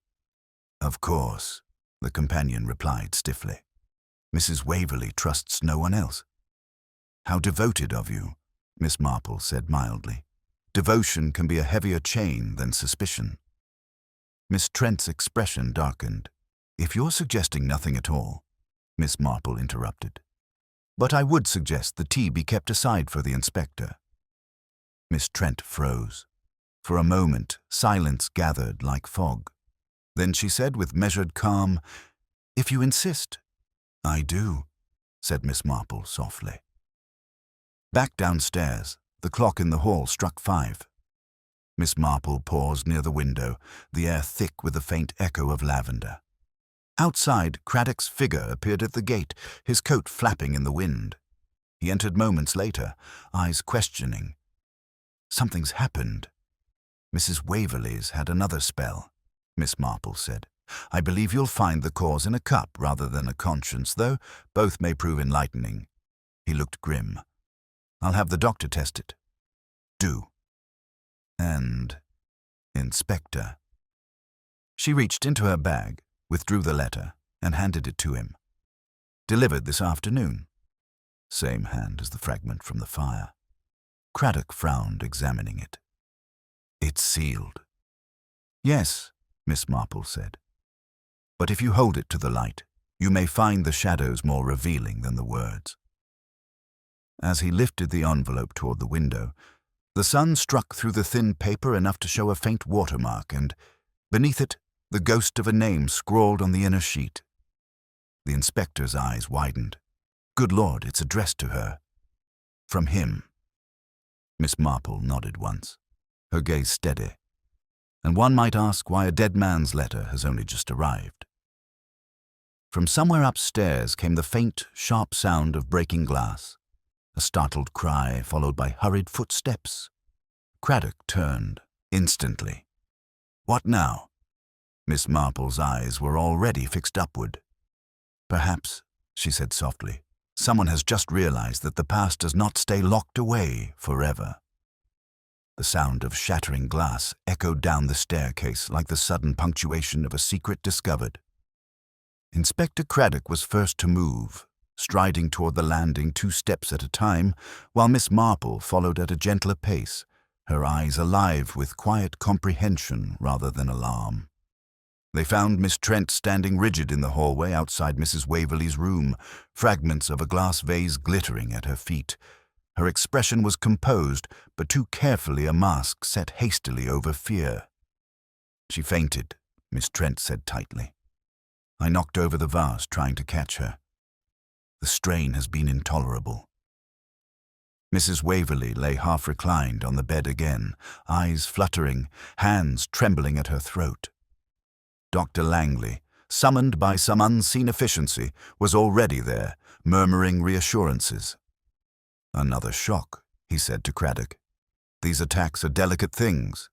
"Of course," the companion replied stiffly. "Mrs. Waverley trusts no one else." "How devoted of you," Miss Marple said mildly. "Devotion can be a heavier chain than suspicion." Miss Trent's expression darkened. "If you're suggesting nothing at all," Miss Marple interrupted. "But I would suggest the tea be kept aside for the inspector." Miss Trent froze. For a moment, silence gathered like fog. Then she said with measured calm, "If you insist." "I do," said Miss Marple softly. Back downstairs, the clock in the hall struck 5. Miss Marple paused near the window, the air thick with the faint echo of lavender. Outside, Craddock's figure appeared at the gate, his coat flapping in the wind. He entered moments later, eyes questioning. Something's happened. Mrs. Waverley's had another spell, Miss Marple said. I believe you'll find the cause in a cup rather than a conscience, though both may prove enlightening. He looked grim. I'll have the doctor test it. Do. And Inspector. She reached into her bag, withdrew the letter, and handed it to him. Delivered this afternoon. Same hand as the fragment from the fire. Craddock frowned, examining it. It's sealed. Yes, Miss Marple said. But if you hold it to the light, you may find the shadows more revealing than the words. As he lifted the envelope toward the window, the sun struck through the thin paper enough to show a faint watermark, and, beneath it, the ghost of a name scrawled on the inner sheet. The inspector's eyes widened. Good Lord, it's addressed to her. From him. Miss Marple nodded once, her gaze steady. And one might ask why a dead man's letter has only just arrived. From somewhere upstairs came the faint, sharp sound of breaking glass, a startled cry followed by hurried footsteps. Craddock turned, instantly. What now? Miss Marple's eyes were already fixed upward. Perhaps, she said softly, someone has just realized that the past does not stay locked away forever. The sound of shattering glass echoed down the staircase like the sudden punctuation of a secret discovered. Inspector Craddock was first to move, striding toward the landing 2 steps at a time, while Miss Marple followed at a gentler pace, her eyes alive with quiet comprehension rather than alarm. They found Miss Trent standing rigid in the hallway outside Mrs. Waverley's room, fragments of a glass vase glittering at her feet. Her expression was composed, but too carefully a mask set hastily over fear. She fainted, Miss Trent said tightly. I knocked over the vase trying to catch her. The strain has been intolerable. Mrs. Waverley lay half reclined on the bed again, eyes fluttering, hands trembling at her throat. Dr. Langley, summoned by some unseen efficiency, was already there, murmuring reassurances. Another shock, he said to Craddock. These attacks are delicate things.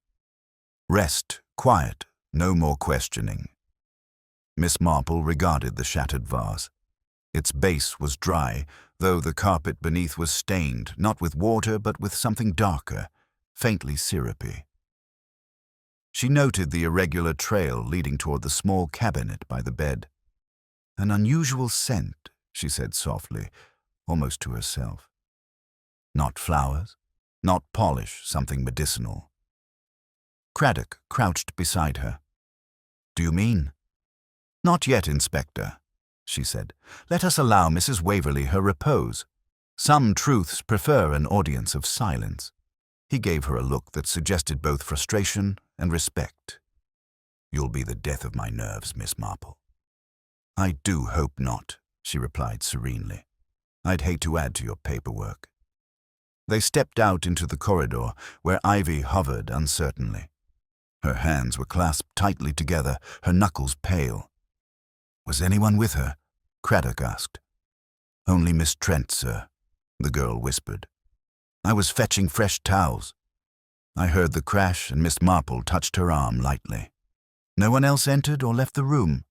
Rest, quiet, no more questioning. Miss Marple regarded the shattered vase. Its base was dry, though the carpet beneath was stained, not with water but with something darker, faintly syrupy. She noted the irregular trail leading toward the small cabinet by the bed. An unusual scent, she said softly, almost to herself. Not flowers, not polish, something medicinal. Craddock crouched beside her. Do you mean? Not yet, Inspector, she said. Let us allow Mrs. Waverley her repose. Some truths prefer an audience of silence. He gave her a look that suggested both frustration and respect. You'll be the death of my nerves, Miss Marple. I do hope not, she replied serenely. I'd hate to add to your paperwork. They stepped out into the corridor, where Ivy hovered uncertainly. Her hands were clasped tightly together, her knuckles pale. Was anyone with her? Craddock asked. Only Miss Trent, sir, the girl whispered. I was fetching fresh towels. I heard the crash and Miss Marple touched her arm lightly. No one else entered or left the room?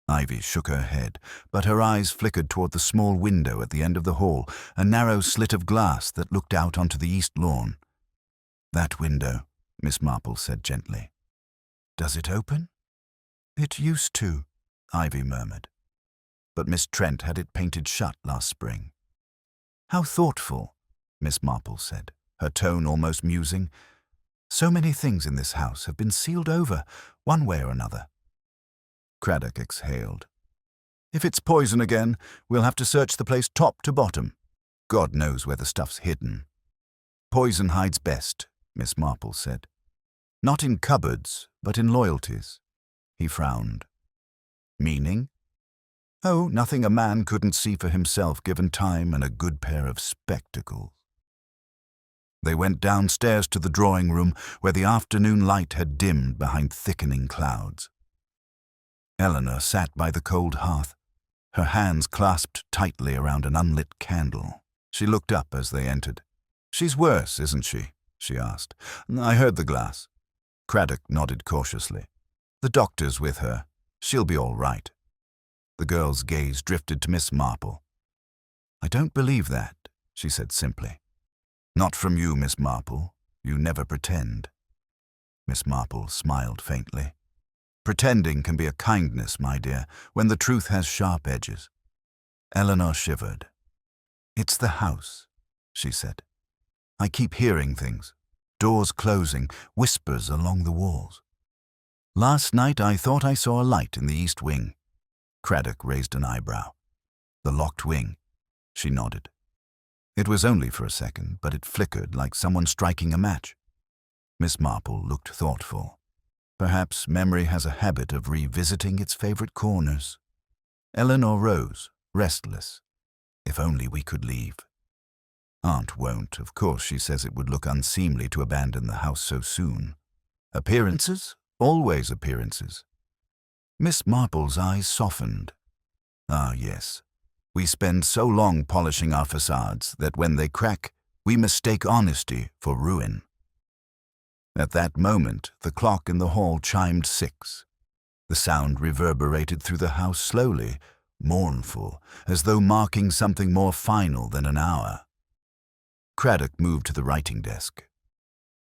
Ivy shook her head, but her eyes flickered toward the small window at the end of the hall, a narrow slit of glass that looked out onto the east lawn. That window, Miss Marple said gently. Does it open? It used to, Ivy murmured. But Miss Trent had it painted shut last spring. How thoughtful, Miss Marple said, her tone almost musing. So many things in this house have been sealed over, one way or another. Craddock exhaled. If it's poison again, we'll have to search the place top to bottom. God knows where the stuff's hidden. Poison hides best, Miss Marple said. Not in cupboards, but in loyalties. He frowned. Meaning? Oh, nothing a man couldn't see for himself given time and a good pair of spectacles. They went downstairs to the drawing room where the afternoon light had dimmed behind thickening clouds. Eleanor sat by the cold hearth, her hands clasped tightly around an unlit candle. She looked up as they entered. "She's worse, isn't she asked. "I heard the glass." Craddock nodded cautiously. "The doctor's with her. She'll be all right." The girl's gaze drifted to Miss Marple. "I don't believe that," she said simply. "Not from you, Miss Marple. You never pretend." Miss Marple smiled faintly. "Pretending can be a kindness, my dear, when the truth has sharp edges." Eleanor shivered. "It's the house," she said. "I keep hearing things. Doors closing, whispers along the walls. Last night I thought I saw a light in the east wing." Craddock raised an eyebrow. "The locked wing?" She nodded. It was only for a second, but it flickered like someone striking a match. Miss Marple looked thoughtful. Perhaps memory has a habit of revisiting its favorite corners. Eleanor rose, restless. "If only we could leave." "Aunt won't. Of course she says it would look unseemly to abandon the house so soon. Appearances? Always appearances." Miss Marple's eyes softened. "Ah, yes. We spend so long polishing our facades that when they crack, we mistake honesty for ruin." At that moment, the clock in the hall chimed 6. The sound reverberated through the house slowly, mournful, as though marking something more final than an hour. Craddock moved to the writing desk.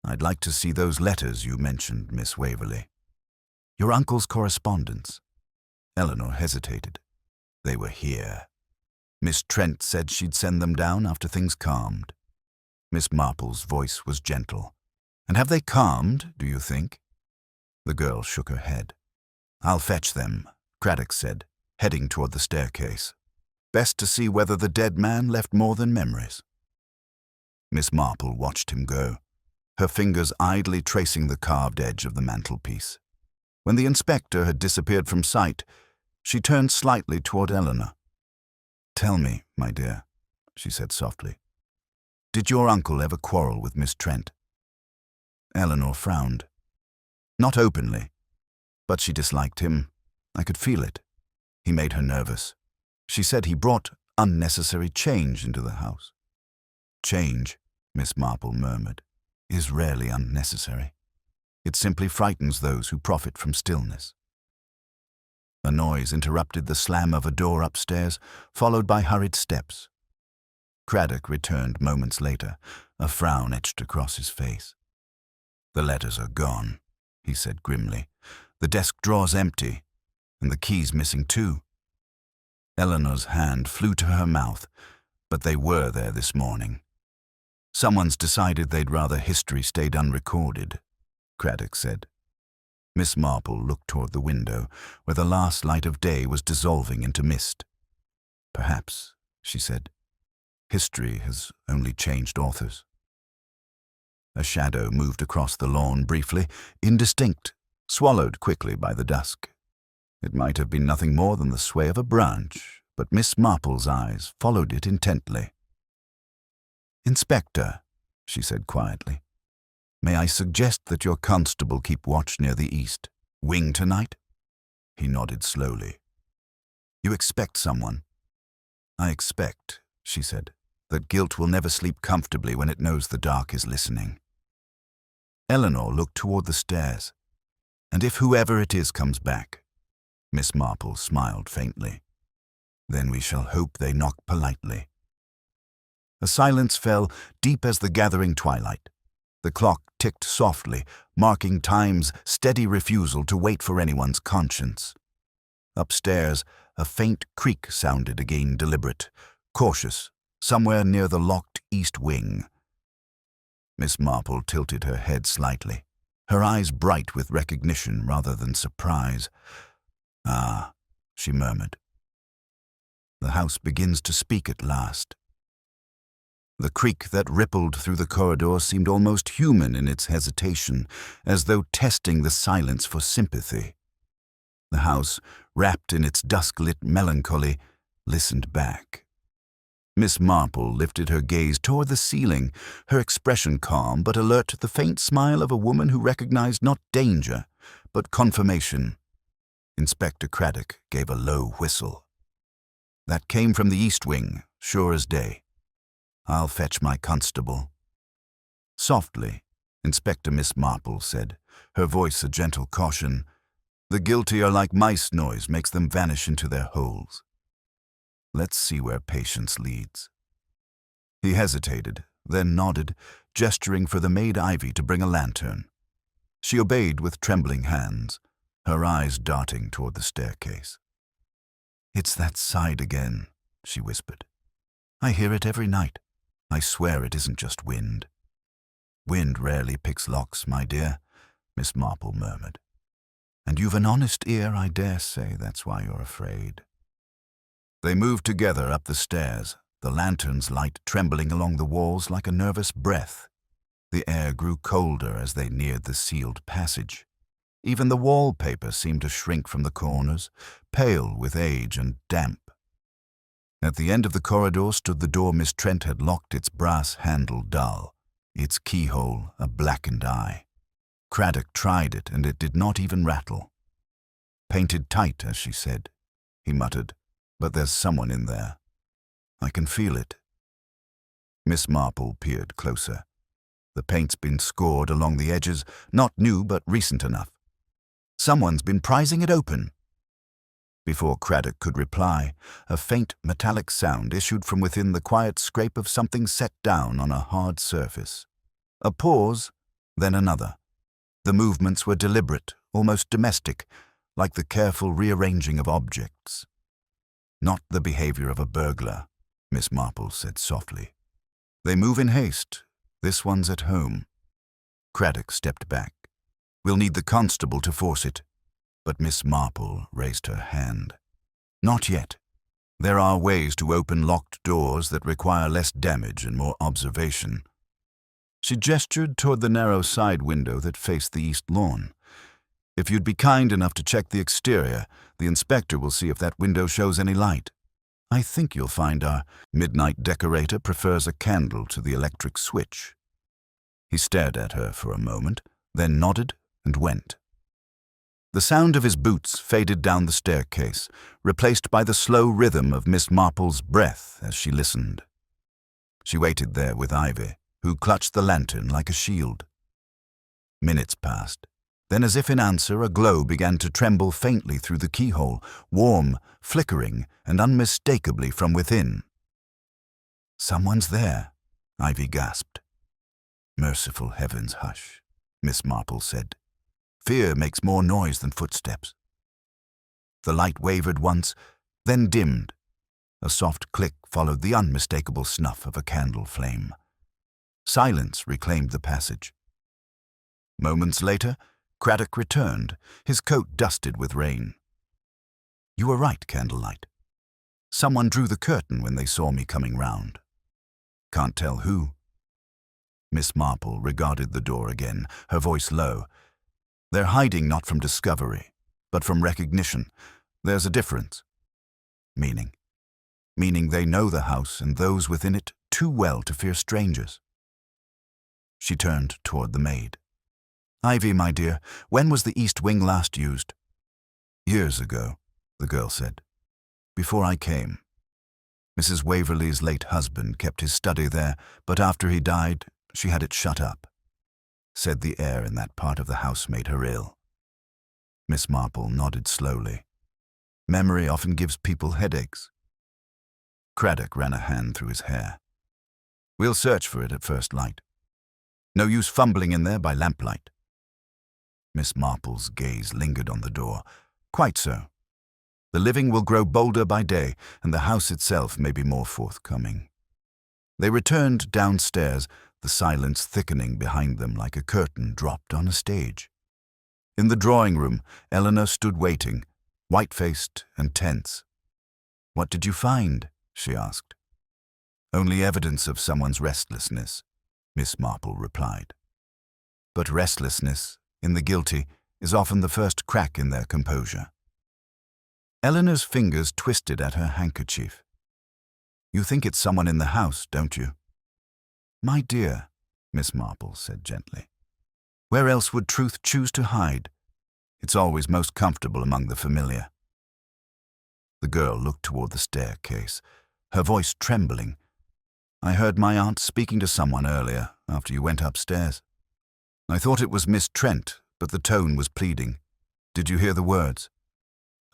"I'd like to see those letters you mentioned, Miss Waverley." "Your uncle's correspondence." Eleanor hesitated. "They were here. Miss Trent said she'd send them down after things calmed." Miss Marple's voice was gentle. "And have they calmed, do you think?" The girl shook her head. "I'll fetch them," Craddock said, heading toward the staircase. "Best to see whether the dead man left more than memories." Miss Marple watched him go, her fingers idly tracing the carved edge of the mantelpiece. When the inspector had disappeared from sight, she turned slightly toward Eleanor. "Tell me, my dear," she said softly, "did your uncle ever quarrel with Miss Trent?" Eleanor frowned. "Not openly, but she disliked him. I could feel it. He made her nervous. She said he brought unnecessary change into the house." "Change," Miss Marple murmured, "is rarely unnecessary. It simply frightens those who profit from stillness." A noise interrupted the slam of a door upstairs, followed by hurried steps. Craddock returned moments later, a frown etched across his face. "The letters are gone," he said grimly. "The desk drawer's empty, and the key's missing too." Eleanor's hand flew to her mouth, but they were there this morning. "Someone's decided they'd rather history stayed unrecorded," Craddock said. Miss Marple looked toward the window, where the last light of day was dissolving into mist. "Perhaps," she said, "history has only changed authors." A shadow moved across the lawn briefly, indistinct, swallowed quickly by the dusk. It might have been nothing more than the sway of a branch, but Miss Marple's eyes followed it intently. "Inspector," she said quietly, "may I suggest that your constable keep watch near the east wing tonight?" He nodded slowly. "You expect someone?" "I expect," she said, "that guilt will never sleep comfortably when it knows the dark is listening." Eleanor looked toward the stairs. "And if whoever it is comes back?" Miss Marple smiled faintly. "Then we shall hope they knock politely." A silence fell, deep as the gathering twilight. The clock ticked softly, marking time's steady refusal to wait for anyone's conscience. Upstairs, a faint creak sounded again, deliberate, cautious, somewhere near the locked east wing. Miss Marple tilted her head slightly, her eyes bright with recognition rather than surprise. "Ah," she murmured. "The house begins to speak at last." The creak that rippled through the corridor seemed almost human in its hesitation, as though testing the silence for sympathy. The house, wrapped in its dusk-lit melancholy, listened back. Miss Marple lifted her gaze toward the ceiling, her expression calm but alert, the faint smile of a woman who recognized not danger, but confirmation. Inspector Craddock gave a low whistle. "That came from the east wing, sure as day. I'll fetch my constable." Softly, Inspector Miss Marple said, her voice a gentle caution, "The guilty are like mice. Noise makes them vanish into their holes. Let's see where patience leads." He hesitated, then nodded, gesturing for the maid Ivy to bring a lantern. She obeyed with trembling hands, her eyes darting toward the staircase. "It's that side again," she whispered. "I hear it every night. I swear it isn't just wind." "Wind rarely picks locks, my dear," Miss Marple murmured. "And you've an honest ear, I dare say. That's why you're afraid." They moved together up the stairs, the lantern's light trembling along the walls like a nervous breath. The air grew colder as they neared the sealed passage. Even the wallpaper seemed to shrink from the corners, pale with age and damp. At the end of the corridor stood the door Miss Trent had locked, its brass handle dull, its keyhole a blackened eye. Craddock tried it, and it did not even rattle. "Painted tight, as she said," he muttered, "but there's someone in there. I can feel it." Miss Marple peered closer. The paint's been scored along the edges, not new but recent enough. "Someone's been prizing it open." Before Craddock could reply, a faint metallic sound issued from within, the quiet scrape of something set down on a hard surface. A pause, then another. The movements were deliberate, almost domestic, like the careful rearranging of objects. "Not the behavior of a burglar," Miss Marple said softly. "They move in haste. This one's at home." Craddock stepped back. "We'll need the constable to force it." But Miss Marple raised her hand. "Not yet. There are ways to open locked doors that require less damage and more observation." She gestured toward the narrow side window that faced the east lawn. "If you'd be kind enough to check the exterior, the inspector will see if that window shows any light. I think you'll find our midnight decorator prefers a candle to the electric switch." He stared at her for a moment, then nodded and went. The sound of his boots faded down the staircase, replaced by the slow rhythm of Miss Marple's breath as she listened. She waited there with Ivy, who clutched the lantern like a shield. Minutes passed. Then, as if in answer, a glow began to tremble faintly through the keyhole, warm, flickering, and unmistakably from within. "Someone's there," Ivy gasped. "Merciful heavens, hush," Miss Marple said. "Fear makes more noise than footsteps." The light wavered once, then dimmed. A soft click followed the unmistakable snuff of a candle flame. Silence reclaimed the passage. Moments later, Craddock returned, his coat dusted with rain. "You were right, Candlelight. Someone drew the curtain when they saw me coming round. Can't tell who." Miss Marple regarded the door again, her voice low. "They're hiding not from discovery, but from recognition. There's a difference." "Meaning?" "Meaning they know the house and those within it too well to fear strangers." She turned toward the maid. "Ivy, my dear, when was the east wing last used?" "Years ago," the girl said. "Before I came. Mrs. Waverley's late husband kept his study there, but after he died, she had it shut up. Said the air in that part of the house made her ill." Miss Marple nodded slowly. "Memory often gives people headaches." Craddock ran a hand through his hair. "We'll search for it at first light. No use fumbling in there by lamplight." Miss Marple's gaze lingered on the door. "Quite so. The living will grow bolder by day, and the house itself may be more forthcoming." They returned downstairs, the silence thickening behind them like a curtain dropped on a stage. In the drawing room, Eleanor stood waiting, white-faced and tense. "What did you find?" she asked. "Only evidence of someone's restlessness," Miss Marple replied. But restlessness, in the guilty, is often the first crack in their composure. Eleanor's fingers twisted at her handkerchief. "You think it's someone in the house, don't you?" "My dear," Miss Marple said gently, "where else would truth choose to hide? It's always most comfortable among the familiar. The girl looked toward the staircase, her voice trembling. I heard my aunt speaking to someone earlier, after you went upstairs. I thought it was Miss Trent, but the tone was pleading. Did you hear the words?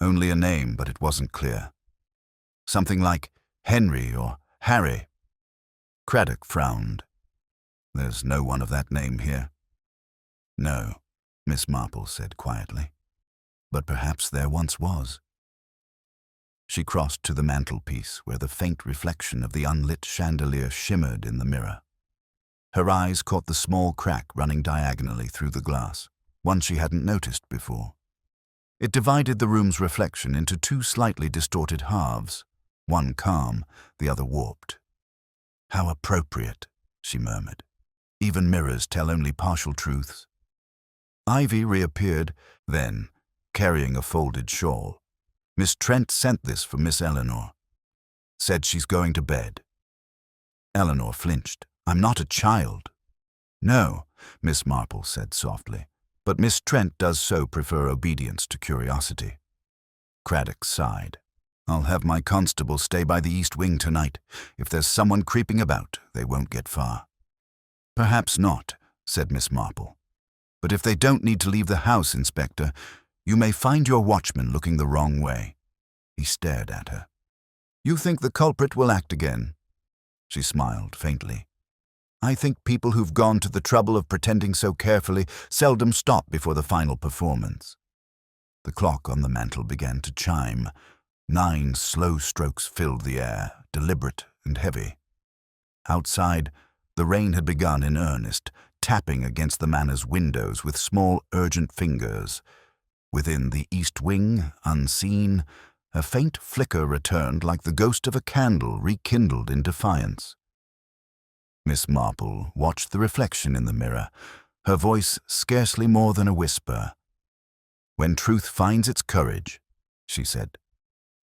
Only a name, but it wasn't clear. Something like Henry or Harry. Craddock frowned. There's no one of that name here. No, Miss Marple said quietly. But perhaps there once was. She crossed to the mantelpiece where the faint reflection of the unlit chandelier shimmered in the mirror. Her eyes caught the small crack running diagonally through the glass, one she hadn't noticed before. It divided the room's reflection into two slightly distorted halves, one calm, the other warped. How appropriate, she murmured. Even mirrors tell only partial truths. Ivy reappeared, then, carrying a folded shawl. Miss Trent sent this for Miss Eleanor. Said she's going to bed. Eleanor flinched. I'm not a child. No, Miss Marple said softly, but Miss Trent does so prefer obedience to curiosity. Craddock sighed. I'll have my constable stay by the east wing tonight. If there's someone creeping about, they won't get far. Perhaps not, said Miss Marple. But if they don't need to leave the house, Inspector, you may find your watchman looking the wrong way. He stared at her. You think the culprit will act again? She smiled faintly. I think people who've gone to the trouble of pretending so carefully seldom stop before the final performance. The clock on the mantel began to chime. 9 slow strokes filled the air, deliberate and heavy. Outside, the rain had begun in earnest, tapping against the manor's windows with small, urgent fingers. Within the east wing, unseen, a faint flicker returned like the ghost of a candle rekindled in defiance. Miss Marple watched the reflection in the mirror, her voice scarcely more than a whisper. When truth finds its courage, she said,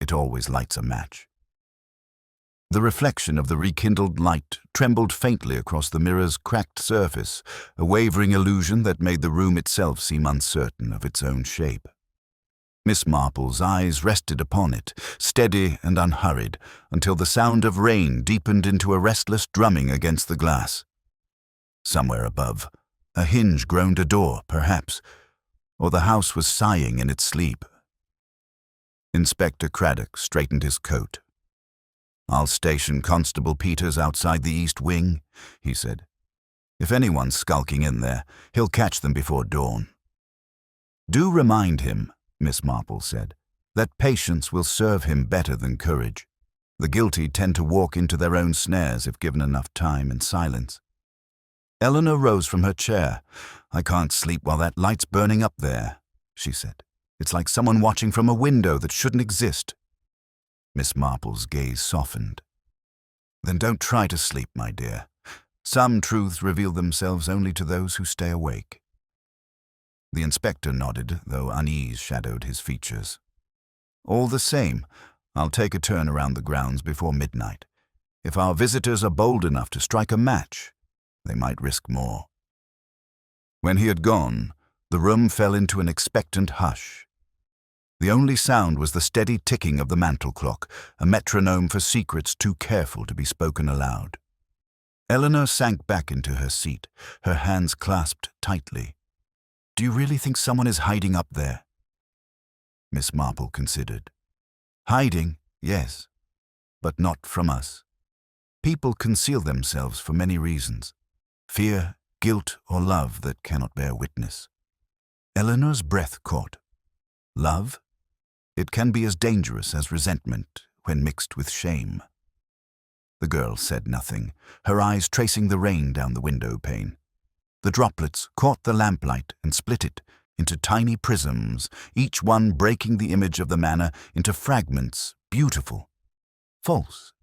it always lights a match. The reflection of the rekindled light trembled faintly across the mirror's cracked surface, a wavering illusion that made the room itself seem uncertain of its own shape. Miss Marple's eyes rested upon it, steady and unhurried, until the sound of rain deepened into a restless drumming against the glass. Somewhere above, a hinge groaned a door, perhaps, or the house was sighing in its sleep. Inspector Craddock straightened his coat. I'll station Constable Peters outside the east wing, he said. If anyone's skulking in there, he'll catch them before dawn. Do remind him, Miss Marple said, that patience will serve him better than courage. The guilty tend to walk into their own snares if given enough time and silence. Eleanor rose from her chair. I can't sleep while that light's burning up there, she said. It's like someone watching from a window that shouldn't exist. Miss Marple's gaze softened. Then don't try to sleep, my dear. Some truths reveal themselves only to those who stay awake. The inspector nodded, though unease shadowed his features. All the same, I'll take a turn around the grounds before midnight. If our visitors are bold enough to strike a match, they might risk more. When he had gone, the room fell into an expectant hush. The only sound was the steady ticking of the mantel clock, a metronome for secrets too careful to be spoken aloud. Eleanor sank back into her seat, her hands clasped tightly. Do you really think someone is hiding up there? Miss Marple considered. Hiding, yes, but not from us. People conceal themselves for many reasons. Fear, guilt, or love that cannot bear witness. Eleanor's breath caught. Love? It can be as dangerous as resentment when mixed with shame. The girl said nothing, her eyes tracing the rain down the window pane. The droplets caught the lamplight and split it into tiny prisms, each one breaking the image of the manor into fragments, beautiful, false,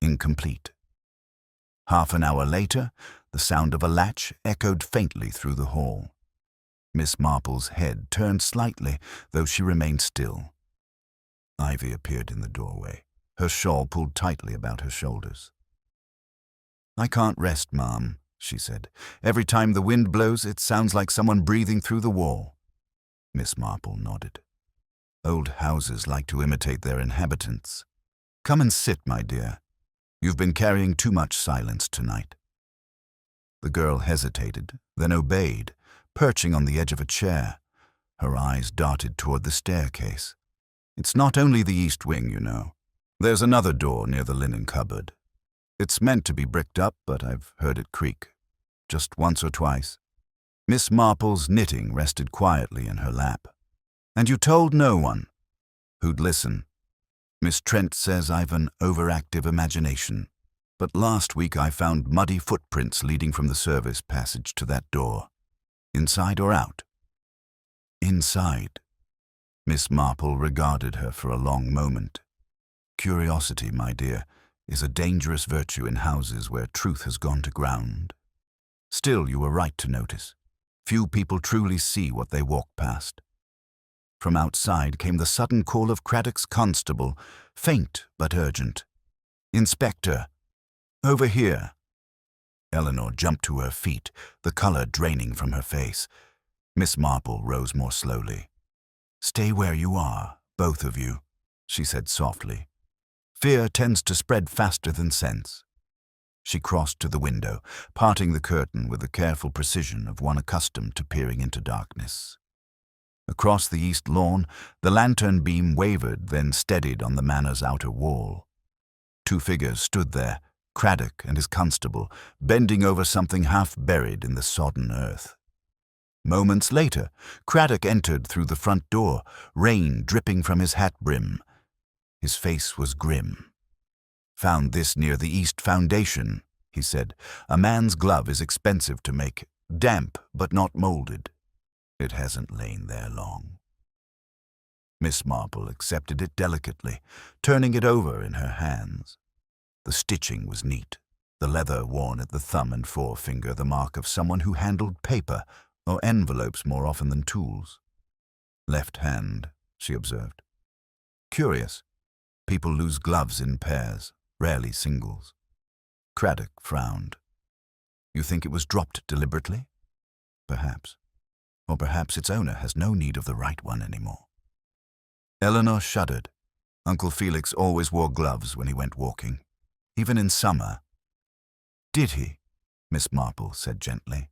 incomplete. Half an hour later, the sound of a latch echoed faintly through the hall. Miss Marple's head turned slightly, though she remained still. Ivy appeared in the doorway, her shawl pulled tightly about her shoulders. I can't rest, Ma'am, she said. Every time the wind blows, it sounds like someone breathing through the wall. Miss Marple nodded. Old houses like to imitate their inhabitants. Come and sit, my dear. You've been carrying too much silence tonight. The girl hesitated, then obeyed, perching on the edge of a chair. Her eyes darted toward the staircase. It's not only the east wing, you know. There's another door near the linen cupboard. It's meant to be bricked up, but I've heard it creak. Just once or twice. Miss Marple's knitting rested quietly in her lap. And you told no one? Who'd listen? Miss Trent says I've an overactive imagination. But last week I found muddy footprints leading from the service passage to that door. Inside or out? Inside. Miss Marple regarded her for a long moment. Curiosity, my dear, is a dangerous virtue in houses where truth has gone to ground. Still, you were right to notice. Few people truly see what they walk past. From outside came the sudden call of Craddock's constable, faint but urgent. Inspector, over here. Eleanor jumped to her feet, the color draining from her face. Miss Marple rose more slowly. Stay where you are, both of you, she said softly. Fear tends to spread faster than sense. She crossed to the window, parting the curtain with the careful precision of one accustomed to peering into darkness. Across the east lawn, the lantern beam wavered, then steadied on the manor's outer wall. Two figures stood there, Craddock and his constable, bending over something half buried in the sodden earth. Moments later, Craddock entered through the front door, rain dripping from his hat brim. His face was grim. Found this near the east foundation, he said. A man's glove is expensive to make, damp but not molded. It hasn't lain there long. Miss Marple accepted it delicately, turning it over in her hands. The stitching was neat, the leather worn at the thumb and forefinger the mark of someone who handled paper or envelopes more often than tools. Left hand, she observed. Curious. People lose gloves in pairs, rarely singles. Craddock frowned. You think it was dropped deliberately? Perhaps. Or perhaps its owner has no need of the right one anymore. Eleanor shuddered. Uncle Felix always wore gloves when he went walking, even in summer. Did he? Miss Marple said gently.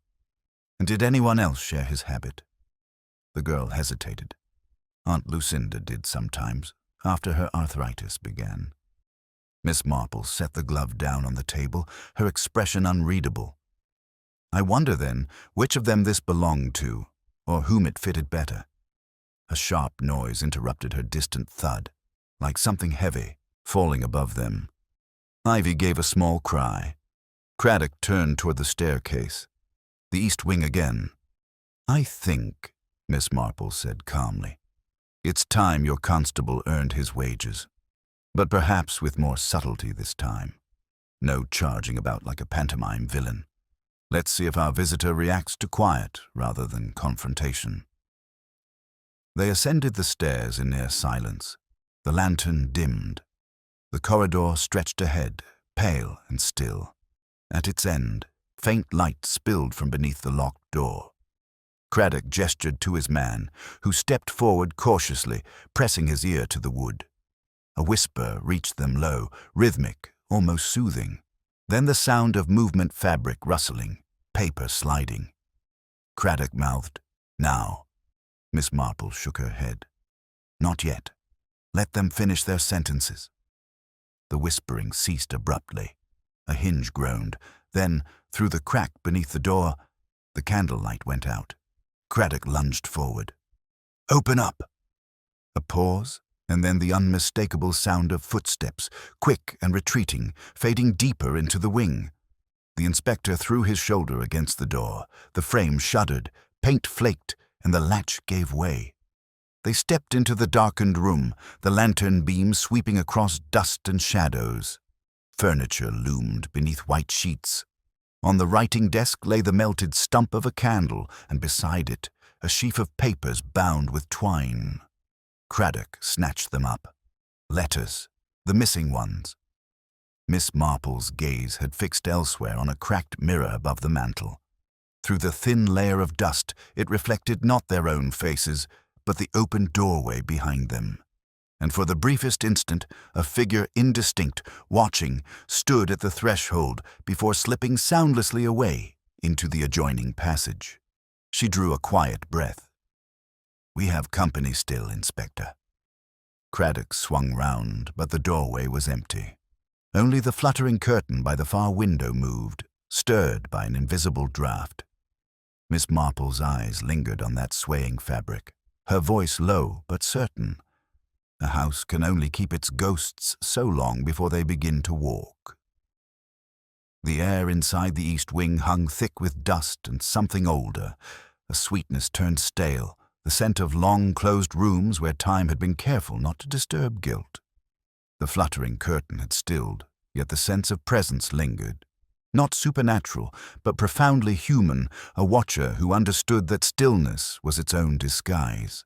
And did anyone else share his habit? The girl hesitated. Aunt Lucinda did sometimes, after her arthritis began. Miss Marple set the glove down on the table, her expression unreadable. I wonder, then, which of them this belonged to, or whom it fitted better. A sharp noise interrupted her distant thud, like something heavy, falling above them. Ivy gave a small cry. Craddock turned toward the staircase. The east wing again. I think, Miss Marple said calmly, it's time your constable earned his wages. But perhaps with more subtlety this time. No charging about like a pantomime villain. Let's see if our visitor reacts to quiet rather than confrontation. They ascended the stairs in near silence. The lantern dimmed. The corridor stretched ahead, pale and still. At its end, faint light spilled from beneath the locked door. Craddock gestured to his man, who stepped forward cautiously, pressing his ear to the wood. A whisper reached them low, rhythmic, almost soothing. Then the sound of movement fabric rustling, paper sliding. Craddock mouthed, Now. Miss Marple shook her head. Not yet. Let them finish their sentences. The whispering ceased abruptly. A hinge groaned. Then, through the crack beneath the door, the candlelight went out. Craddock lunged forward. Open up! A pause, and then the unmistakable sound of footsteps, quick and retreating, fading deeper into the wing. The inspector threw his shoulder against the door. The frame shuddered, paint flaked, and the latch gave way. They stepped into the darkened room, the lantern beam sweeping across dust and shadows. Furniture loomed beneath white sheets. On the writing desk lay the melted stump of a candle, and beside it, a sheaf of papers bound with twine. Craddock snatched them up. Letters, the missing ones. Miss Marple's gaze had fixed elsewhere on a cracked mirror above the mantel. Through the thin layer of dust, it reflected not their own faces, but the open doorway behind them. And for the briefest instant, a figure indistinct, watching, stood at the threshold before slipping soundlessly away into the adjoining passage. She drew a quiet breath. "We have company still, Inspector." Craddock swung round, but the doorway was empty. Only the fluttering curtain by the far window moved, stirred by an invisible draught. Miss Marple's eyes lingered on that swaying fabric, her voice low but certain. A house can only keep its ghosts so long before they begin to walk. The air inside the east wing hung thick with dust and something older. A sweetness turned stale, the scent of long-closed rooms where time had been careful not to disturb guilt. The fluttering curtain had stilled, yet the sense of presence lingered. Not supernatural, but profoundly human, a watcher who understood that stillness was its own disguise.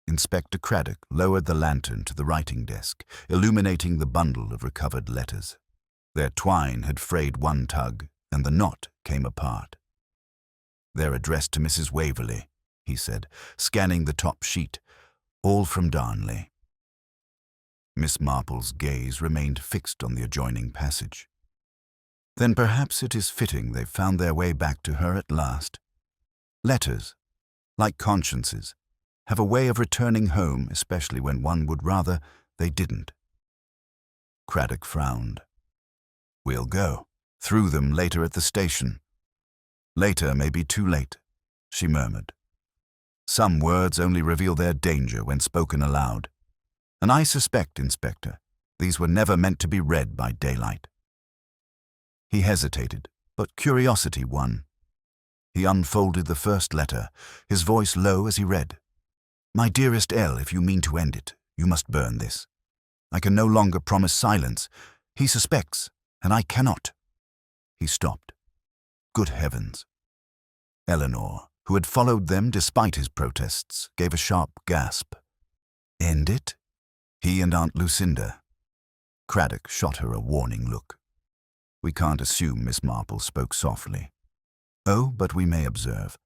Inspector Craddock lowered the lantern to the writing desk, illuminating the bundle of recovered letters. Their twine had frayed one tug, and the knot came apart. "They're addressed to Mrs. Waverley," he said, scanning the top sheet. "All from Darnley." Miss Marple's gaze remained fixed on the adjoining passage. Then perhaps it is fitting they've found their way back to her at last. Letters, like consciences, have a way of returning home, especially when one would rather they didn't. Craddock frowned. "We'll go. Through them later at the station." "Later may be too late," she murmured. "Some words only reveal their danger when spoken aloud. And I suspect, Inspector, these were never meant to be read by daylight." He hesitated, but curiosity won. He unfolded the first letter, his voice low as he read. "My dearest Elle, if you mean to end it, you must burn this. I can no longer promise silence. He suspects, and I cannot." He stopped. Good heavens. Eleanor, who had followed them despite his protests, gave a sharp gasp. "End it?" He and Aunt Lucinda. Craddock shot her a warning look. "We can't assume," Miss Marple spoke softly. "Oh, but we may observe.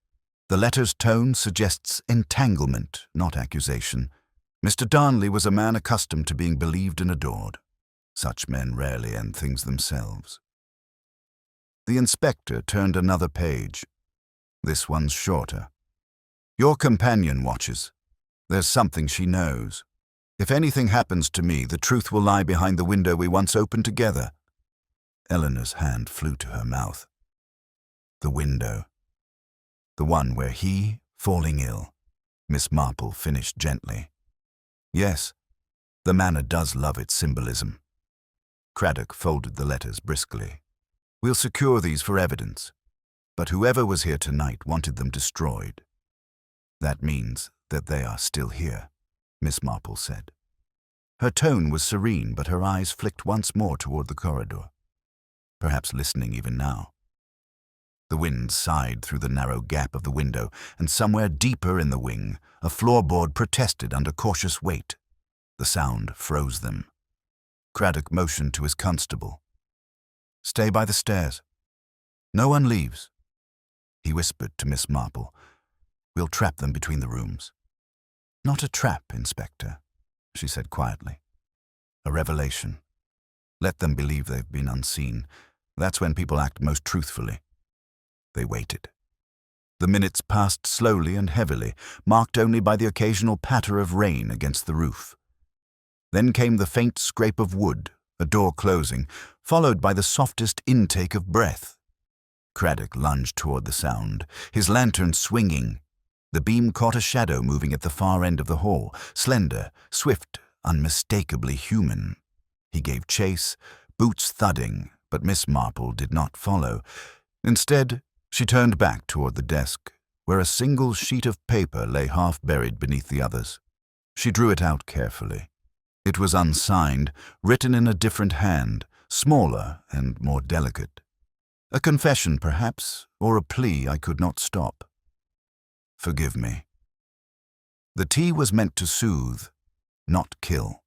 The letter's tone suggests entanglement, not accusation. Mr. Darnley was a man accustomed to being believed and adored. Such men rarely end things themselves." The inspector turned another page. This one's shorter. "Your companion watches. There's something she knows. If anything happens to me, the truth will lie behind the window we once opened together." Eleanor's hand flew to her mouth. The window. The one where he, falling ill. Miss Marple finished gently. "Yes, the Manor does love its symbolism." Craddock folded the letters briskly. "We'll secure these for evidence. But whoever was here tonight wanted them destroyed." "That means that they are still here," Miss Marple said. Her tone was serene, but her eyes flicked once more toward the corridor. Perhaps listening even now. The wind sighed through the narrow gap of the window, and somewhere deeper in the wing, a floorboard protested under cautious weight. The sound froze them. Craddock motioned to his constable. "Stay by the stairs. No one leaves." He whispered to Miss Marple. "We'll trap them between the rooms." "Not a trap, Inspector," she said quietly. "A revelation. Let them believe they've been unseen. That's when people act most truthfully." They waited. The minutes passed slowly and heavily, marked only by the occasional patter of rain against the roof. Then came the faint scrape of wood, a door closing, followed by the softest intake of breath. Craddock lunged toward the sound, his lantern swinging. The beam caught a shadow moving at the far end of the hall, slender, swift, unmistakably human. He gave chase, boots thudding, but Miss Marple did not follow. Instead, she turned back toward the desk, where a single sheet of paper lay half buried beneath the others. She drew it out carefully. It was unsigned, written in a different hand, smaller and more delicate. A confession, perhaps, or a plea I could not stop. "Forgive me." The tea was meant to soothe, not kill.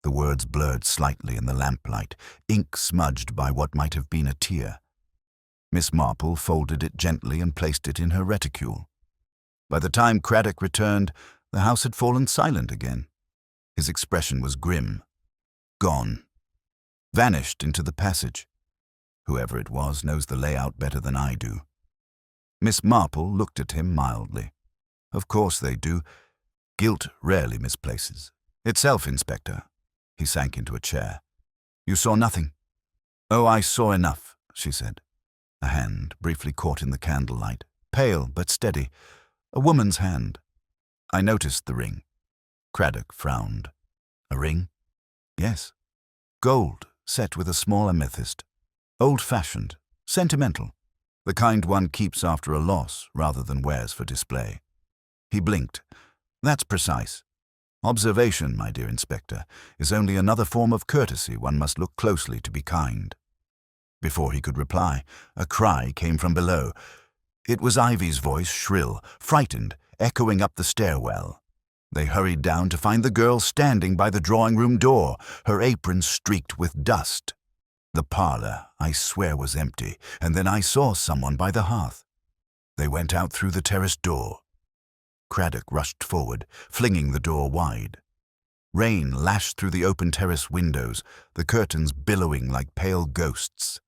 The words blurred slightly in the lamplight, ink smudged by what might have been a tear. Miss Marple folded it gently and placed it in her reticule. By the time Craddock returned, the house had fallen silent again. His expression was grim. Gone. Vanished into the passage. Whoever it was knows the layout better than I do. Miss Marple looked at him mildly. Of course they do. Guilt rarely misplaces. Itself, Inspector. He sank into a chair. You saw nothing? Oh, I saw enough, she said. A hand briefly caught in the candlelight, pale but steady. A woman's hand. I noticed the ring. Craddock frowned. A ring? Yes. Gold, set with a small amethyst. Old-fashioned, sentimental. The kind one keeps after a loss rather than wears for display. He blinked. That's precise. Observation, my dear Inspector, is only another form of courtesy one must look closely to be kind. Before he could reply, a cry came from below. It was Ivy's voice, shrill, frightened, echoing up the stairwell. They hurried down to find the girl standing by the drawing-room door, her apron streaked with dust. The parlor, I swear, was empty, and then I saw someone by the hearth. They went out through the terrace door. Craddock rushed forward, flinging the door wide. Rain lashed through the open terrace windows, the curtains billowing like pale ghosts.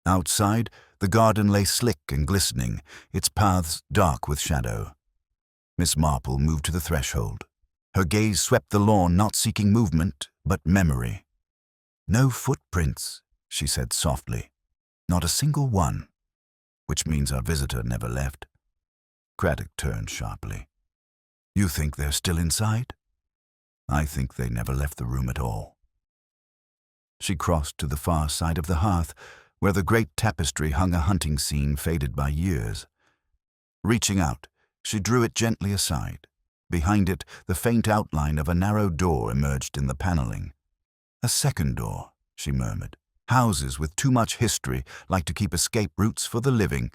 Outside, the garden lay slick and glistening, its paths dark with shadow. Miss Marple moved to the threshold. Her gaze swept the lawn, not seeking movement, but memory. No footprints, she said softly. Not a single one. Which means our visitor never left. Craddock turned sharply. You think they're still inside? I think they never left the room at all. She crossed to the far side of the hearth, where the great tapestry hung a hunting scene faded by years. Reaching out, she drew it gently aside. Behind it, the faint outline of a narrow door emerged in the paneling. A second door, she murmured. Houses with too much history like to keep escape routes for the living,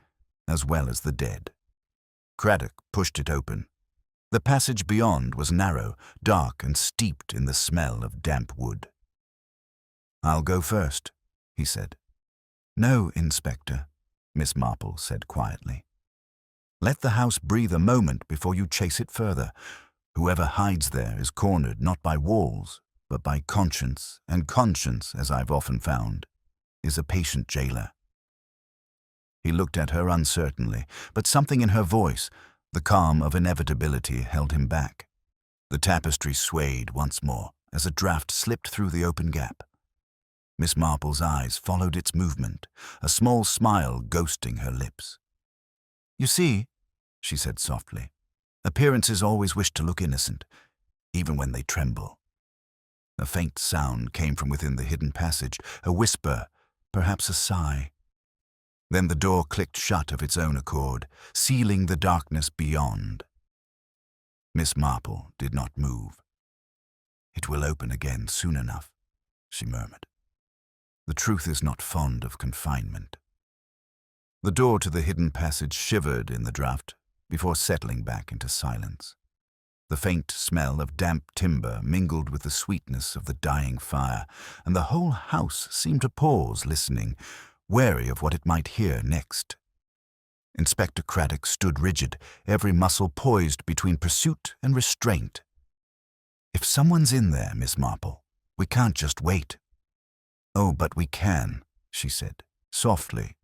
as well as the dead. Craddock pushed it open. The passage beyond was narrow, dark, and steeped in the smell of damp wood. I'll go first, he said. No, Inspector, Miss Marple said quietly. Let the house breathe a moment before you chase it further. Whoever hides there is cornered not by walls, but by conscience, and conscience, as I've often found, is a patient jailer. He looked at her uncertainly, but something in her voice, the calm of inevitability, held him back. The tapestry swayed once more as a draft slipped through the open gap. Miss Marple's eyes followed its movement, a small smile ghosting her lips. You see, she said softly, appearances always wish to look innocent, even when they tremble. A faint sound came from within the hidden passage, a whisper, perhaps a sigh. Then the door clicked shut of its own accord, sealing the darkness beyond. Miss Marple did not move. It will open again soon enough, she murmured. The truth is not fond of confinement. The door to the hidden passage shivered in the draught before settling back into silence. The faint smell of damp timber mingled with the sweetness of the dying fire, and the whole house seemed to pause, listening, wary of what it might hear next. Inspector Craddock stood rigid, every muscle poised between pursuit and restraint. If someone's in there, Miss Marple, we can't just wait. Oh, but we can, she said, softly.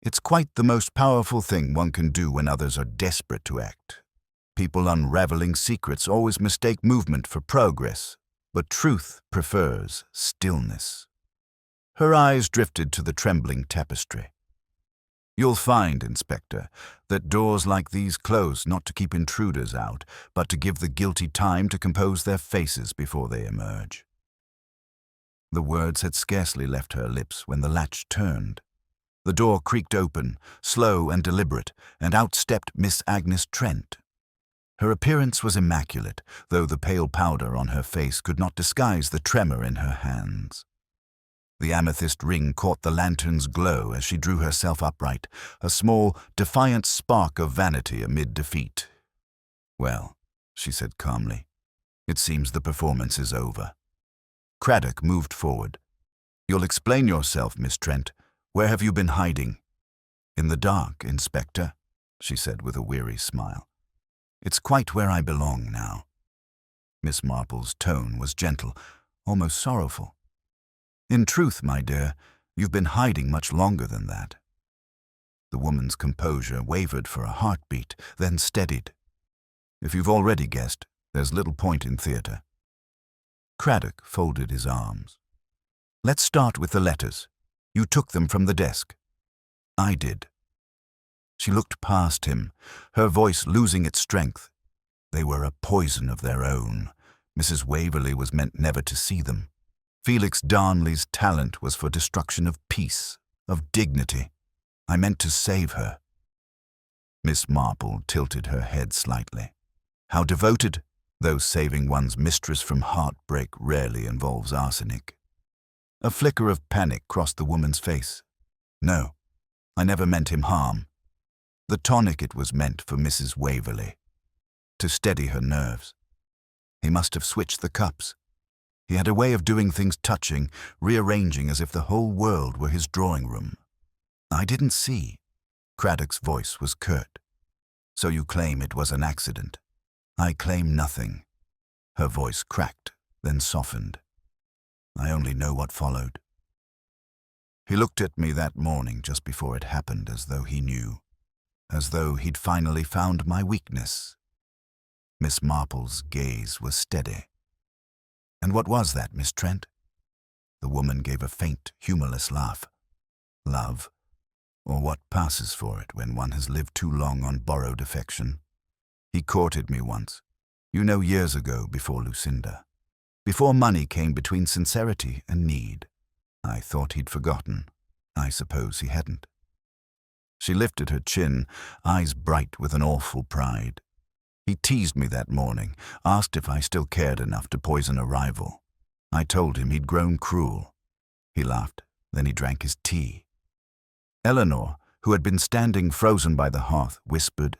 It's quite the most powerful thing one can do when others are desperate to act. People unraveling secrets always mistake movement for progress, but truth prefers stillness. Her eyes drifted to the trembling tapestry. You'll find, Inspector, that doors like these close not to keep intruders out, but to give the guilty time to compose their faces before they emerge. The words had scarcely left her lips when the latch turned. The door creaked open, slow and deliberate, and out stepped Miss Agnes Trent. Her appearance was immaculate, though the pale powder on her face could not disguise the tremor in her hands. The amethyst ring caught the lantern's glow as she drew herself upright, a small, defiant spark of vanity amid defeat. Well, she said calmly, it seems the performance is over. Craddock moved forward. You'll explain yourself, Miss Trent. Where have you been hiding? In the dark, Inspector, she said with a weary smile. It's quite where I belong now. Miss Marple's tone was gentle, almost sorrowful. In truth, my dear, you've been hiding much longer than that. The woman's composure wavered for a heartbeat, then steadied. If you've already guessed, there's little point in theatre. Craddock folded his arms. Let's start with the letters. You took them from the desk. I did. She looked past him, her voice losing its strength. They were a poison of their own. Mrs. Waverley was meant never to see them. Felix Darnley's talent was for destruction of peace, of dignity. I meant to save her. Miss Marple tilted her head slightly. How devoted, though saving one's mistress from heartbreak rarely involves arsenic. A flicker of panic crossed the woman's face. No, I never meant him harm. The tonic it was meant for Mrs. Waverley, to steady her nerves. He must have switched the cups. He had a way of doing things touching, rearranging as if the whole world were his drawing room. I didn't see. Craddock's voice was curt. So you claim it was an accident? I claim nothing. Her voice cracked, then softened. I only know what followed. He looked at me that morning just before it happened as though he knew, as though he'd finally found my weakness. Miss Marple's gaze was steady. And what was that, Miss Trent? The woman gave a faint, humorless laugh. Love, or what passes for it when one has lived too long on borrowed affection. He courted me once, you know, years ago, before Lucinda. Before money came between sincerity and need. I thought he'd forgotten. I suppose he hadn't. She lifted her chin, eyes bright with an awful pride. He teased me that morning, asked if I still cared enough to poison a rival. I told him he'd grown cruel. He laughed, then he drank his tea. Eleanor, who had been standing frozen by the hearth, whispered,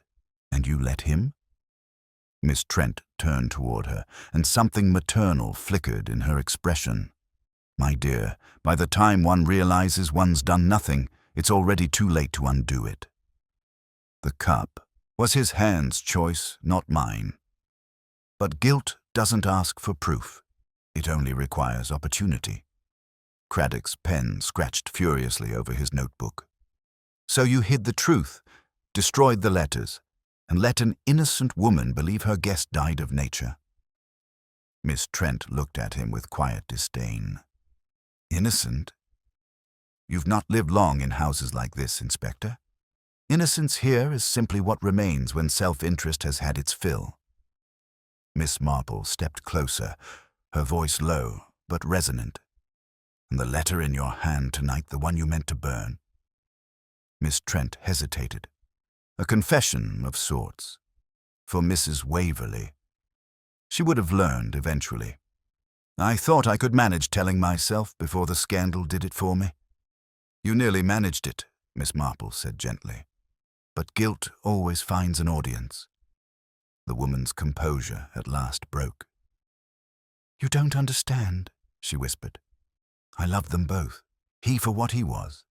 "And you let him?" Miss Trent turned toward her, and something maternal flickered in her expression. My dear, by the time one realizes one's done nothing, it's already too late to undo it. The cup was his hand's choice, not mine. But guilt doesn't ask for proof. It only requires opportunity. Craddock's pen scratched furiously over his notebook. So you hid the truth, destroyed the letters, and let an innocent woman believe her guest died of nature. Miss Trent looked at him with quiet disdain. Innocent? You've not lived long in houses like this, Inspector. Innocence here is simply what remains when self-interest has had its fill. Miss Marple stepped closer, her voice low but resonant. And the letter in your hand tonight, the one you meant to burn? Miss Trent hesitated. A confession of sorts. For Mrs. Waverley. She would have learned eventually. I thought I could manage telling myself before the scandal did it for me. You nearly managed it, Miss Marple said gently. But guilt always finds an audience. The woman's composure at last broke. You don't understand, she whispered. I loved them both, he for what he was,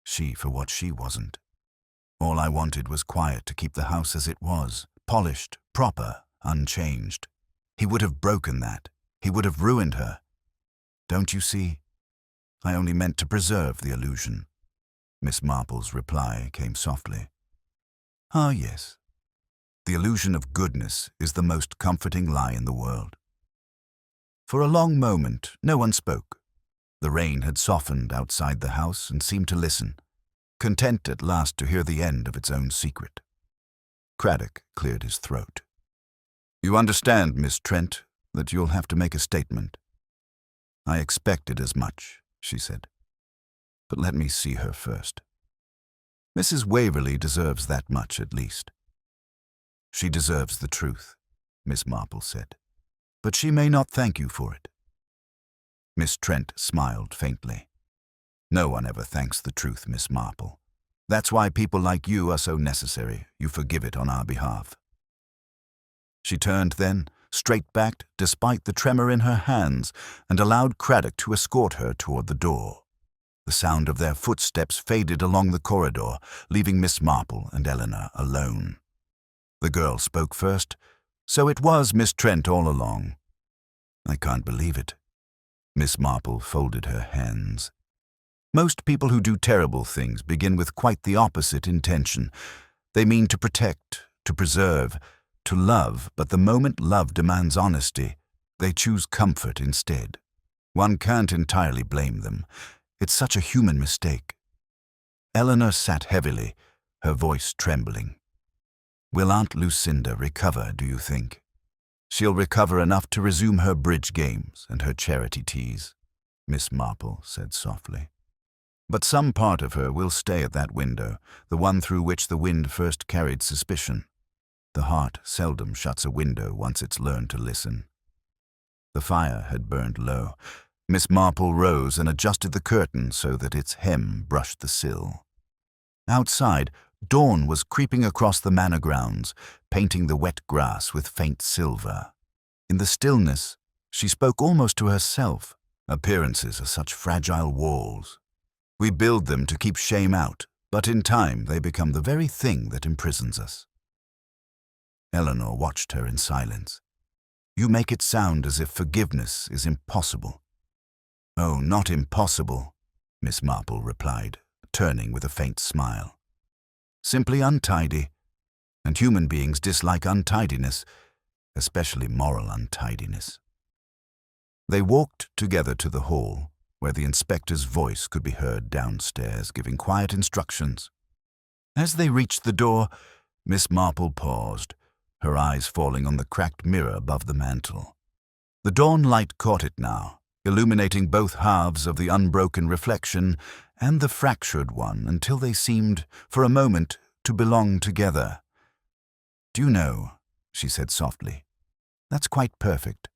she for what she wasn't. All I wanted was quiet to keep the house as it was, polished, proper, unchanged. He would have broken that. He would have ruined her. Don't you see? I only meant to preserve the illusion. Miss Marple's reply came softly. Ah, yes. The illusion of goodness is the most comforting lie in the world. For a long moment, no one spoke. The rain had softened outside the house and seemed to listen, content at last to hear the end of its own secret. Craddock cleared his throat. You understand, Miss Trent, that you'll have to make a statement. I expected as much, she said. But let me see her first. Mrs. Waverley deserves that much at least. She deserves the truth, Miss Marple said. But she may not thank you for it. Miss Trent smiled faintly. No one ever thanks the truth, Miss Marple. That's why people like you are so necessary. You forgive it on our behalf. She turned then, straight-backed despite the tremor in her hands, and allowed Craddock to escort her toward the door. The sound of their footsteps faded along the corridor, leaving Miss Marple and Eleanor alone. The girl spoke first. "So it was Miss Trent all along." "I can't believe it." Miss Marple folded her hands. "Most people who do terrible things begin with quite the opposite intention. They mean to protect, to preserve, to love, but the moment love demands honesty, they choose comfort instead. One can't entirely blame them. It's such a human mistake." Eleanor sat heavily, her voice trembling. "Will Aunt Lucinda recover, do you think?" "She'll recover enough to resume her bridge games and her charity teas," Miss Marple said softly. "But some part of her will stay at that window, the one through which the wind first carried suspicion. The heart seldom shuts a window once it's learned to listen." The fire had burned low. Miss Marple rose and adjusted the curtain so that its hem brushed the sill. Outside, dawn was creeping across the manor grounds, painting the wet grass with faint silver. In the stillness, she spoke almost to herself. "Appearances are such fragile walls. We build them to keep shame out, but in time they become the very thing that imprisons us." Eleanor watched her in silence. "You make it sound as if forgiveness is impossible." "Oh, not impossible," Miss Marple replied, turning with a faint smile. "Simply untidy, and human beings dislike untidiness, especially moral untidiness." They walked together to the hall, where the inspector's voice could be heard downstairs giving quiet instructions. As they reached the door, Miss Marple paused, her eyes falling on the cracked mirror above the mantel. The dawn light caught it now, illuminating both halves of the unbroken reflection and the fractured one until they seemed, for a moment, to belong together. "Do you know," she said softly, "that's quite perfect.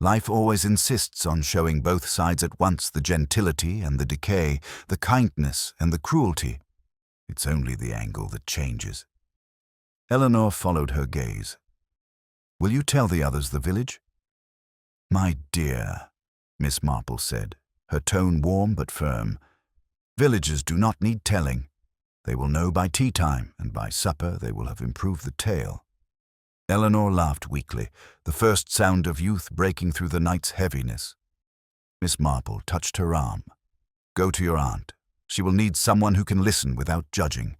Life always insists on showing both sides at once, the gentility and the decay, the kindness and the cruelty. It's only the angle that changes." Eleanor followed her gaze. "Will you tell the others the village?" "My dear," Miss Marple said, her tone warm but firm, "villagers do not need telling. They will know by tea time, and by supper they will have improved the tale." Eleanor laughed weakly, the first sound of youth breaking through the night's heaviness. Miss Marple touched her arm. "Go to your aunt. She will need someone who can listen without judging.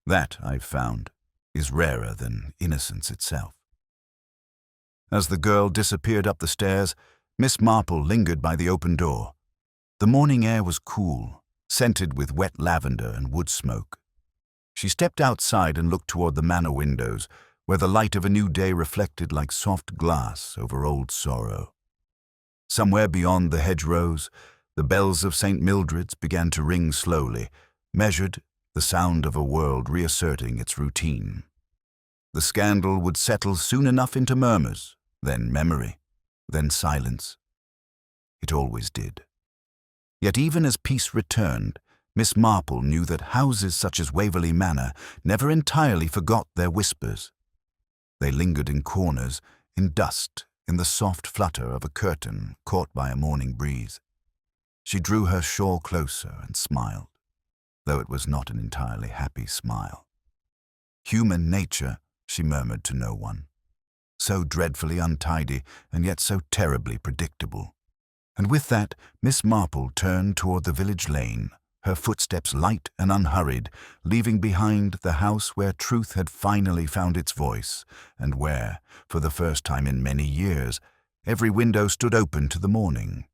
That, I've found, is rarer than innocence itself." As the girl disappeared up the stairs, Miss Marple lingered by the open door. The morning air was cool, scented with wet lavender and wood smoke. She stepped outside and looked toward the manor windows, where the light of a new day reflected like soft glass over old sorrow. Somewhere beyond the hedgerows, the bells of St. Mildred's began to ring slowly, measured, the sound of a world reasserting its routine. The scandal would settle soon enough into murmurs, then memory, then silence. It always did. Yet even as peace returned, Miss Marple knew that houses such as Waverley Manor never entirely forgot their whispers. They lingered in corners, in dust, in the soft flutter of a curtain caught by a morning breeze. She drew her shawl closer and smiled, though it was not an entirely happy smile. Human nature, she murmured to no one. So dreadfully untidy and yet so terribly predictable. And with that, Miss Marple turned toward the village lane, her footsteps light and unhurried, leaving behind the house where truth had finally found its voice, and where, for the first time in many years, every window stood open to the morning.